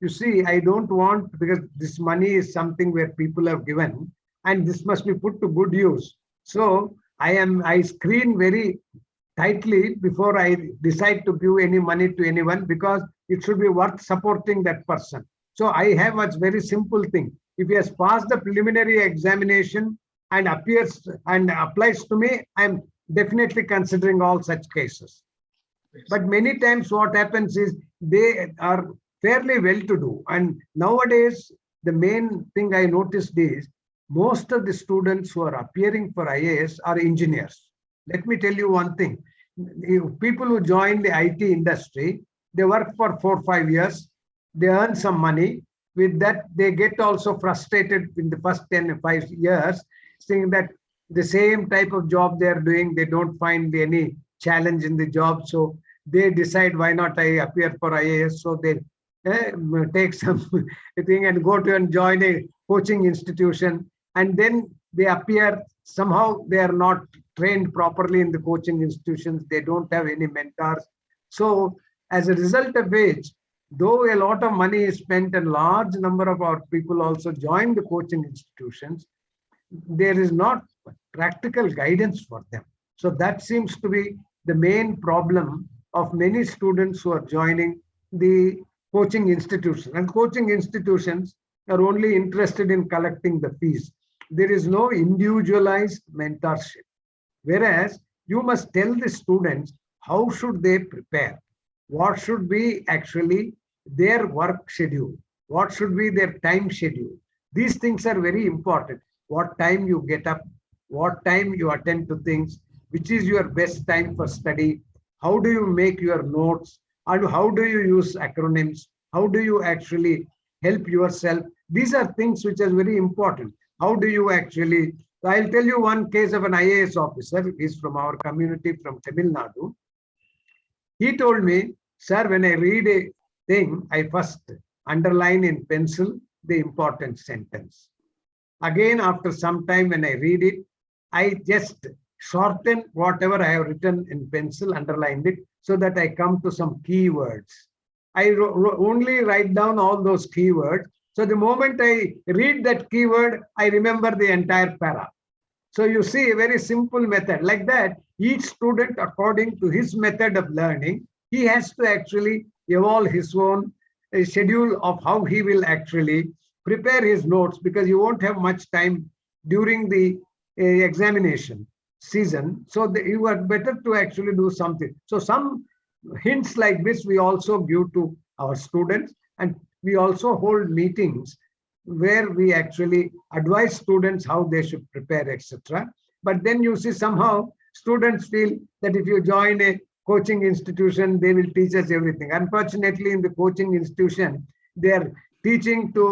you see, I don't want, because this money is something where people have given and this must be put to good use. So I screen very tightly before I decide to give any money to anyone, because it should be worth supporting that person. So I have a very simple thing. If he has passed the preliminary examination and appears and applies to me, I am definitely considering all such cases. But many times what happens is they are fairly well-to-do, and nowadays the main thing I noticed is most of the students who are appearing for IAS are engineers. Let me tell you one thing. People who join the IT industry, they work for 4-5 years, they earn some money. With that, they get also frustrated in the first 5 years, saying that the same type of job they are doing, they don't find any challenge in the job. So they decide, why not I appear for IAS? So they take some thing and go to and join a coaching institution. And then they appear, somehow they are not trained properly in the coaching institutions. They don't have any mentors. So as a result of which, though a lot of money is spent and large number of our people also join the coaching institutions, there is not practical guidance for them. So that seems to be the main problem of many students who are joining the coaching institutions. And coaching institutions are only interested in collecting the fees. There is no individualized mentorship. Whereas you must tell the students how should they prepare, what should be actually their work schedule, what should be their time schedule. These things are very important. What time you get up, what time you attend to things, which is your best time for study, how do you make your notes, and how do you use acronyms, how do you actually help yourself. These are things which are very important. How do you actually, I'll tell you one case of an IAS officer. He's from our community from Tamil Nadu. He told me, sir, when I read a thing, I first underline in pencil the important sentence. Again, after some time when I read it, I just shorten whatever I have written in pencil, underlined it, so that I come to some keywords. I only write down all those keywords. So the moment I read that keyword, I remember the entire para. So you see, a very simple method. Like that, each student, according to his method of learning, he has to actually evolve his own schedule of how he will actually prepare his notes, because you won't have much time during the examination season. So you are better to actually do something. So some hints like this we also give to our students, and we also hold meetings where we actually advise students how they should prepare, etc. But then you see somehow students feel that if you join a coaching institution, they will teach us everything. Unfortunately, in the coaching institution, they are teaching to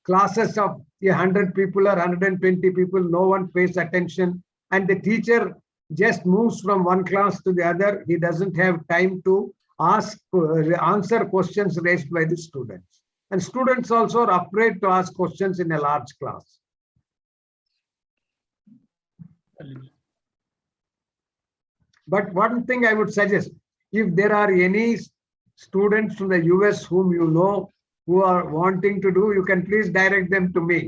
classes of 100 people or 120 people. No one pays attention. And the teacher just moves from one class to the other. He doesn't have time to answer questions raised by the students. And students also are afraid to ask questions in a large class. But one thing I would suggest, if there are any students from the US whom you know who are wanting to do, you can please direct them to me.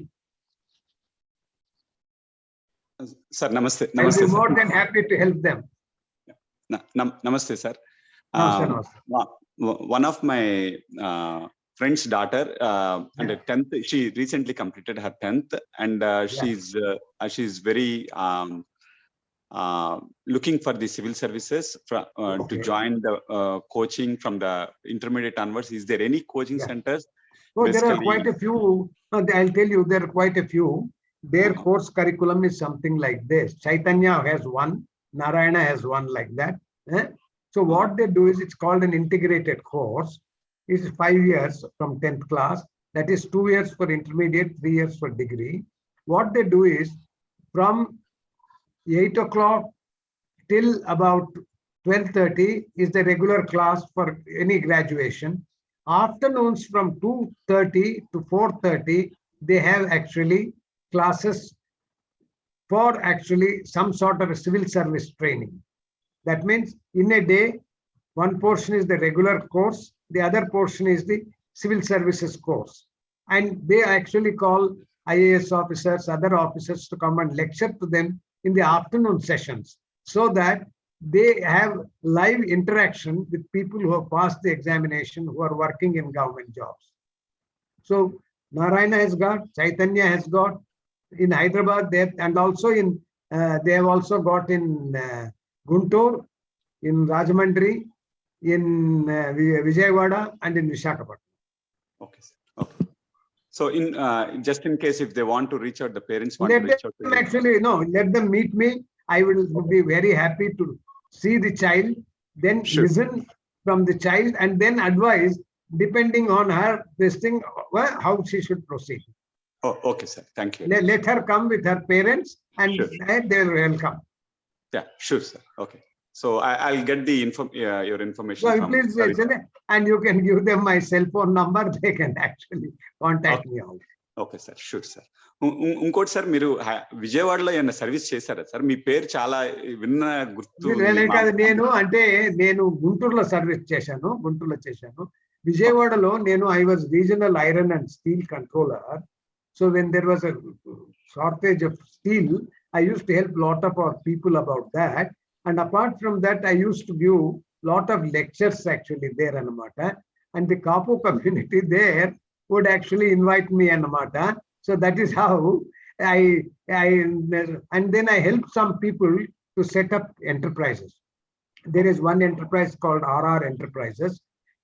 Sir, namaste. I'll Namaste, be more sir. than happy to help them. Namaste, sir. Namaste, namaste. One of my friend's daughter, under 10th, she recently completed her 10th, and she's very looking for the civil services to join the coaching from the intermediate onwards. Is there any coaching centers? Oh, there are quite a few. I'll tell you, there are quite a few. Their course curriculum is something like this. Chaitanya has one, Narayana has one like that. So what they do is, it's called an integrated course. It's 5 years from 10th class. That is 2 years for intermediate, 3 years for degree. What they do is, from 8 o'clock till about 12:30 is the regular class for any graduation. Afternoons from 2:30 to 4:30, they have actually classes for actually some sort of a civil service training. That means in a day, one portion is the regular course, the other portion is the civil services course. And they actually call IAS officers, other officers to come and lecture to them in the afternoon sessions, so that they have live interaction with people who have passed the examination, who are working in government jobs. So Narayana has got, Chaitanya has got in Hyderabad, and also in they have also got in Guntur, in Rajahmundry, in Vijayawada, and in Visakhapatnam. Okay, sir. Okay. So, in just in case if they want to reach out, the parents want Let to reach out. them actually, no, let them meet me. I will be very happy to see the child, then listen from the child, and then advise, depending on her this thing, how she should proceed. Oh, okay, sir. Thank you. Let her come with her parents, and they will welcome. Yeah, sure, sir. Okay. So I'll get the your information. So please, and you can give them my cell phone number. They can actually contact me out. Okay, sir. Sure, sir. ఇంకోటి sir, మీరు విజయవాడలో ఏమైనా service చేశారా sir? మీ పేరు చాలా విన్న గుర్తు. నేను గుంటూరులో సర్వీస్ చేశాను. విజయవాడలో నేను I was regional iron and steel controller. So when there was a shortage of steel, I used to help a lot of our people about that. And apart from that, I used to give a lot of lectures actually there, Anamata. And the Kapu community there would actually invite me, Anamata. So that is how and then I helped some people to set up enterprises. There is one enterprise called RR Enterprises.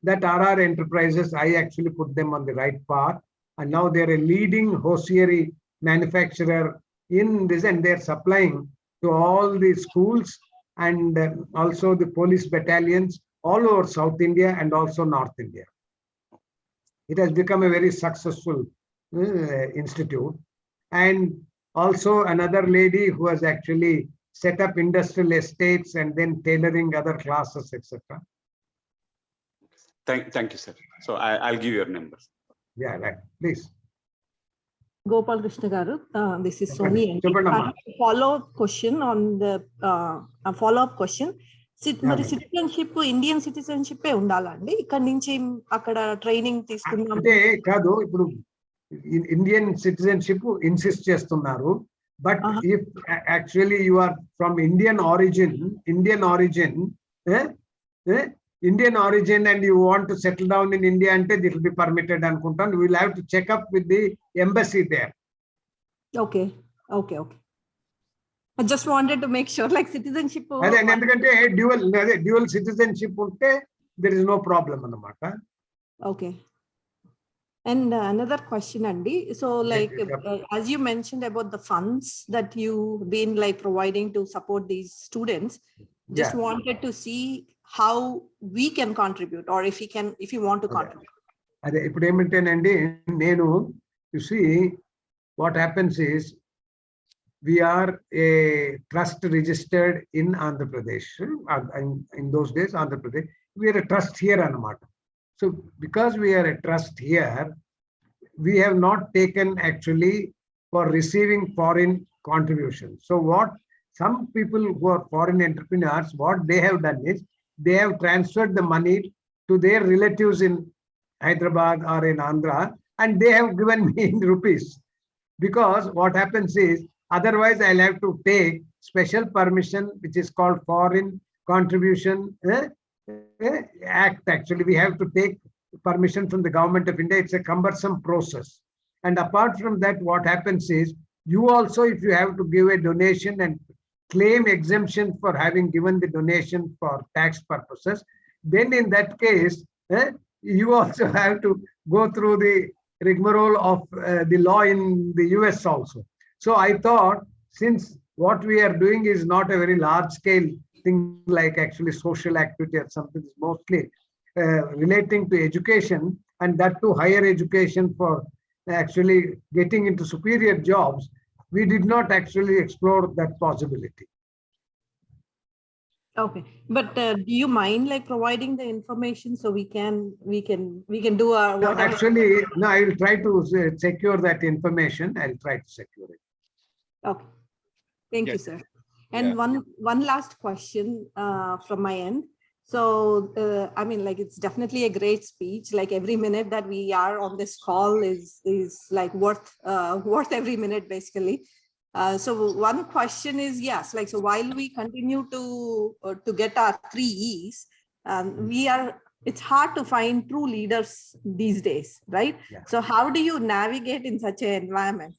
That RR Enterprises, I actually put them on the right path. And now they're a leading hosiery manufacturer in this, and they're supplying to all the schools and also the police battalions all over South India and also North India. It has become a very successful institute. And also another lady who has actually set up industrial estates and then tailoring other classes, etc. Thank you, sir. So I'll give your numbers. Yeah, right. Please. Gopalakrishna garu, this is Soni. Follow-up question on the follow-up question. మరి citizenship Indian citizenship ఉండాలండి? ఇక్కడ నుంచి అక్కడ training తీసుకుందాం అంటే కాదు. ఇప్పుడు Indian citizenship insist చేస్తున్నారు. But if actually you are from Indian origin and you want to settle down in India, ante it will be permitted anukuntan. We will have to check up with the embassy there. Okay. I just wanted to make sure, like citizenship. Endukante dual citizenship unte there is no problem anamata. Okay. And another question, Andy. So like, as you mentioned about the funds that you've been like providing to support these students, just wanted to see how we can contribute, or if you want to contribute. You see, what happens is, we are a trust registered in Andhra Pradesh. In those days, Andhra Pradesh, we are a trust here, Anamata. So because we are a trust here, we have not taken actually for receiving foreign contributions. So what some people who are foreign entrepreneurs, what they have done is, they have transferred the money to their relatives in Hyderabad or in Andhra, and they have given me in rupees. Because what happens is, otherwise I'll have to take special permission, which is called Foreign Contribution Act. Actually, we have to take permission from the government of India. It's a cumbersome process. And apart from that, what happens is, you also, if you have to give a donation and claim exemption for having given the donation for tax purposes, then in that case, you also have to go through the rigmarole of the law in the US also. So I thought, since what we are doing is not a very large scale thing, like actually social activity or something, is mostly relating to education, and that to higher education for actually getting into superior jobs, we did not actually explore that possibility. Okay, but do you mind like providing the information so we can do our no, actually, no, I will try to secure that information. I'll try to secure it. Okay, thank you, sir. And one last question from my end. So I mean, like, it's definitely a great speech. Like, every minute that we are on this call is like worth every minute, basically. So one question is, yes, like, so while we continue to get our 3 E's, it's hard to find true leaders these days, right? Yeah. So how do you navigate in such an environment?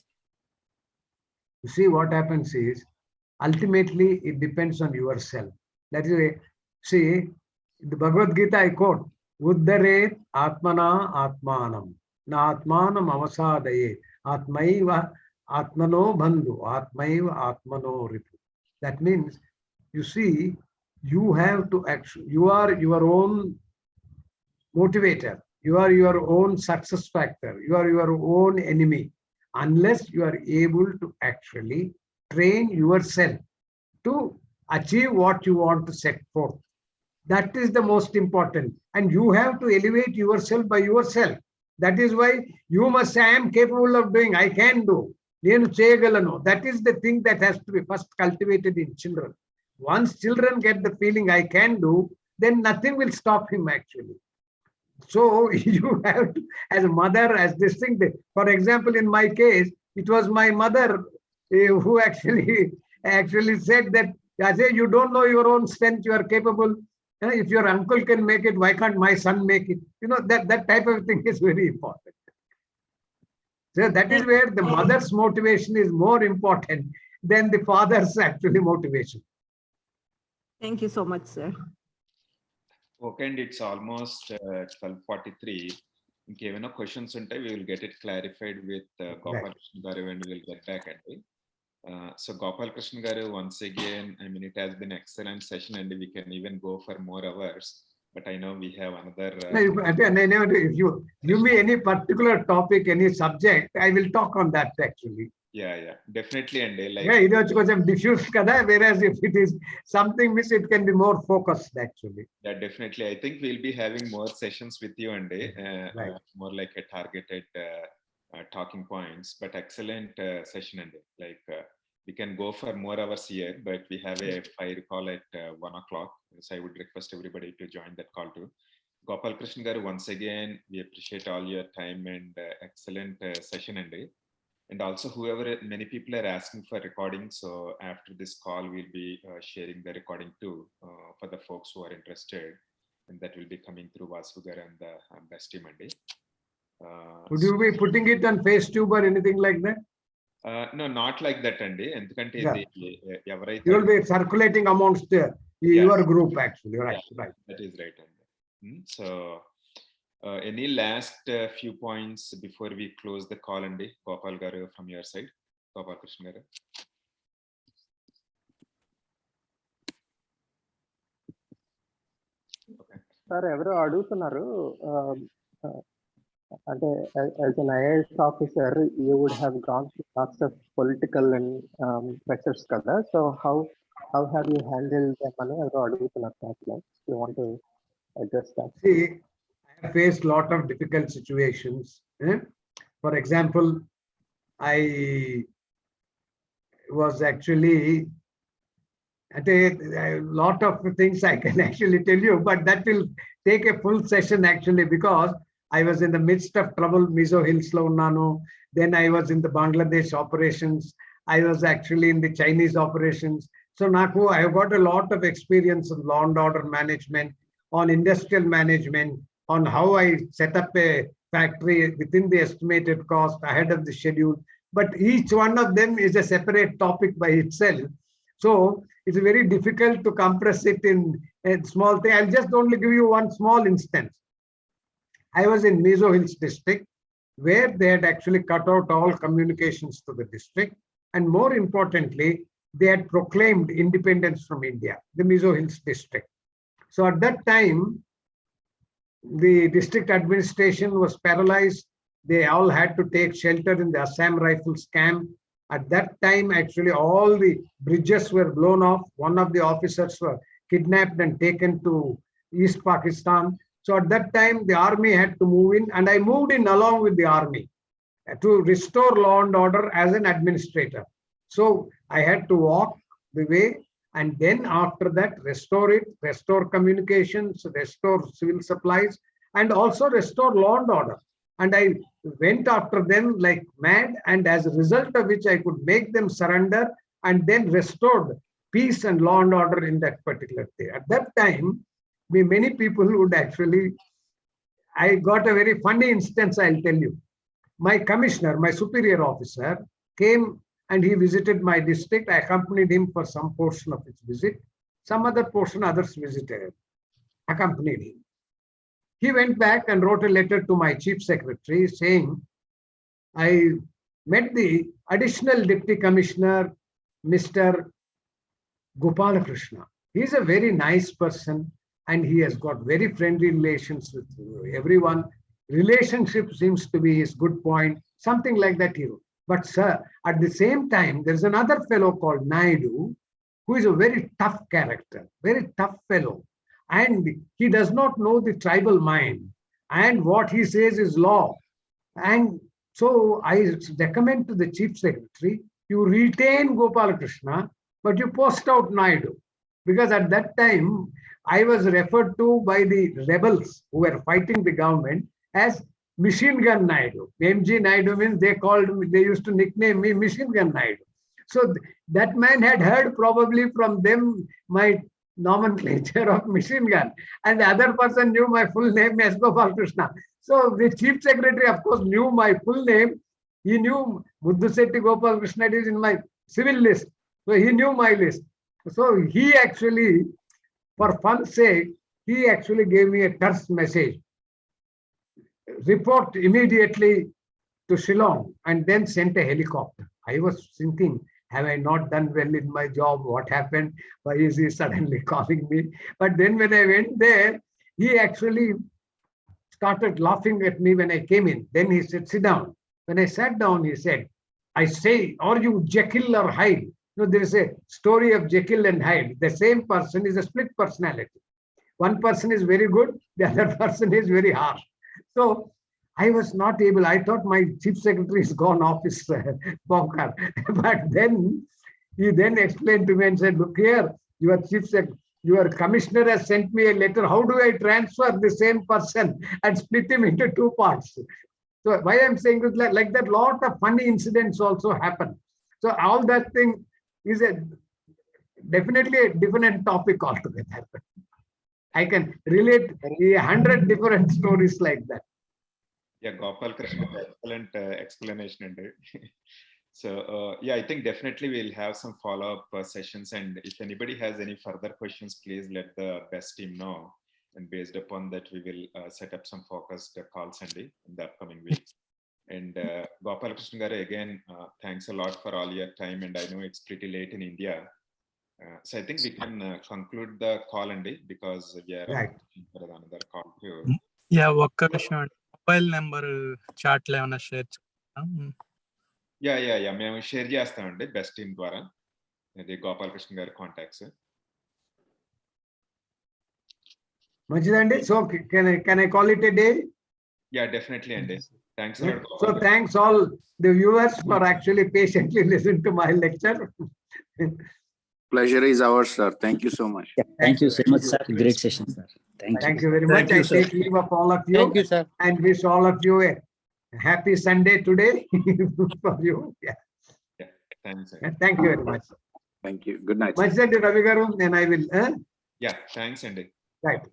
You see, what happens is, ultimately, it depends on yourself. That is, see, the Bhagavad Gita I quote, Uddharet Atmana Atmanam, Na Atmanam Avasadaye, Atmaiva Atmano Bandhu, Atmaiva Atmano Ripu. That means, you see, you have to actually, you are your own motivator, you are your own success factor, you are your own enemy, unless you are able to actually train yourself to achieve what you want to set forth. That is the most important. And you have to elevate yourself by yourself. That is why you must say, I am capable of doing, I can do. That is the thing that has to be first cultivated in children. Once children get the feeling I can do, then nothing will stop him actually. So you have to, as a mother, as this thing, for example, in my case, it was my mother who actually said that, I say, you don't know your own strength, you are capable. If your uncle can make it, why can't my son make it? You know, that type of thing is very important. So that is where the mother's motivation is more important than the father's actually motivation. Thank you so much, sir. Okay, and it's almost 12:43. Given questions, we will get it clarified with Gopalakrishna garu, and we'll get back at it. So Gopalakrishna garu, once again, I mean, it has been an excellent session, and we can even go for more hours. But I know we have another. If you give me any particular topic, any subject, I will talk on that actually. Yeah, definitely. And like, diffuse, whereas if it is something miss, it can be more focused actually. Yeah, definitely. I think we'll be having more sessions with you, and more like a targeted talking points. But excellent session, and like we can go for more hours here, but we have a fire call at 1 o'clock. So I would request everybody to join that call too. Gopalakrishna garu, once again, we appreciate all your time and excellent session, and also whoever, many people are asking for recording. So after this call, we'll be sharing the recording too for the folks who are interested, and that will be coming through Vasugar and the B.E.S.T team. Would you be putting it on FaceTube or anything like that? No, not like that, Andy. You will be circulating amongst your group actually, right? Yeah, right. That is right, Andy. So Any last few points before we close the call, and Gopal garu from your side? Gopalakrishna garu. Sir, ఎవరో అడుగుతున్నారు అంటే as an IAS officer you would have gone through lots of political and pressures kada, so how have you handled them అని ఎవరో అడుగుతున్నారు class. You want to address that? See, I have faced lot of difficult situations. For example, I was actually a lot of things I can actually tell you, but that will take a full session actually, because I was in the midst of trouble, Mizo Hills lo unnanu. Then I was in the Bangladesh operations. I was actually in the Chinese operations. So Naku, I have got a lot of experience in law and order management, on industrial management, on how I set up a factory within the estimated cost ahead of the schedule. But each one of them is a separate topic by itself. So it's very difficult to compress it in a small thing. I'll just only give you one small instance. I was in Mizo Hills district, where they had actually cut out all communications to the district. And more importantly, they had proclaimed independence from India, the Mizo Hills district. So at that time, the district administration was paralyzed. They all had to take shelter in the Assam Rifles camp. At that time, actually, all the bridges were blown off. One of the officers were kidnapped and taken to East Pakistan. So at that time, the army had to move in, and I moved in along with the army to restore law and order as an administrator. So I had to walk the way, and then after that, restore it, restore communications, restore civil supplies, and also restore law and order. And I went after them like mad, and as a result of which I could make them surrender, and then restored peace and law and order in that particular day. At that time, many people would actually, I got a very funny instance, I'll tell you. My commissioner, my superior officer, came and he visited my district. I accompanied him for some portion of his visit. Some other portion others visited, accompanied him. He went back and wrote a letter to my chief secretary saying, I met the additional deputy commissioner, Mr. Gopalakrishna. He's a very nice person, and he has got very friendly relations with everyone. Relationship seems to be his good point, something like that he wrote. But sir, at the same time, there's another fellow called Naidu, who is a very tough character, very tough fellow. And he does not know the tribal mind. And what he says is law. And so I recommend to the chief secretary, you retain Gopalakrishna, but you post out Naidu. Because at that time, I was referred to by the rebels who were fighting the government as Machine Gun Naidu. MG Naidu means they used to nickname me Machine Gun Naidu. So that man had heard probably from them my nomenclature of machine gun, and the other person knew my full name as Gopalakrishna. So the chief secretary, of course, knew my full name. He knew Muddusetty Gopalakrishna is in my civil list. So he knew my list. So he actually, for fun's sake, he actually gave me a terse message. Report immediately to Shillong, and then sent a helicopter. I was thinking, have I not done well in my job? What happened? Why is he suddenly calling me? But then when I went there, he actually started laughing at me when I came in. Then he said, sit down. When I sat down, he said, I say, are you Jekyll or Hyde? No, there is a story of Jekyll and Hyde. The same person is a split personality. One person is very good, the other person is very harsh. So I was not able, I thought my chief secretary is gone off his bunker. But then he then explained to me and said, look here, your commissioner has sent me a letter. How do I transfer the same person and split him into two parts? So why I'm saying this, like that, lot of funny incidents also happen. So all that thing is definitely a different topic altogether. I can relate 100 different stories like that. Yeah, Gopalakrishna, excellent explanation. So yeah, I think definitely we'll have some follow-up sessions, and if anybody has any further questions, please let the B.E.S.T team know. And based upon that, we will set up some focused calls in the upcoming weeks. And Gopalakrishna garu, again, thanks a lot for all your time. And I know it's pretty late in India. So I think we can conclude the call because we are for another call too. Yeah, mobile number chat le share. Yeah. మేము share చేస్తామండి best team ద్వారా ఇది గోపాలకృష్ణ గారి contacts. మంచిదండి. So can I call it a day? Yeah, definitely అండి. Thanks a lot. So thanks all the viewers for actually patiently listen to my lecture. Pleasure is ours, sir. Thank you so much. Yeah, thank you so much, sir. Great session, sir. Thank you very much. I take leave of all of you. Thank you, sir. And wish all of you a happy Sunday today for you. Yeah. Thanks. Thank you very much. Thank you. Good night. Much Ravi garu. Then I will. Yeah, thanks, Andy. Right.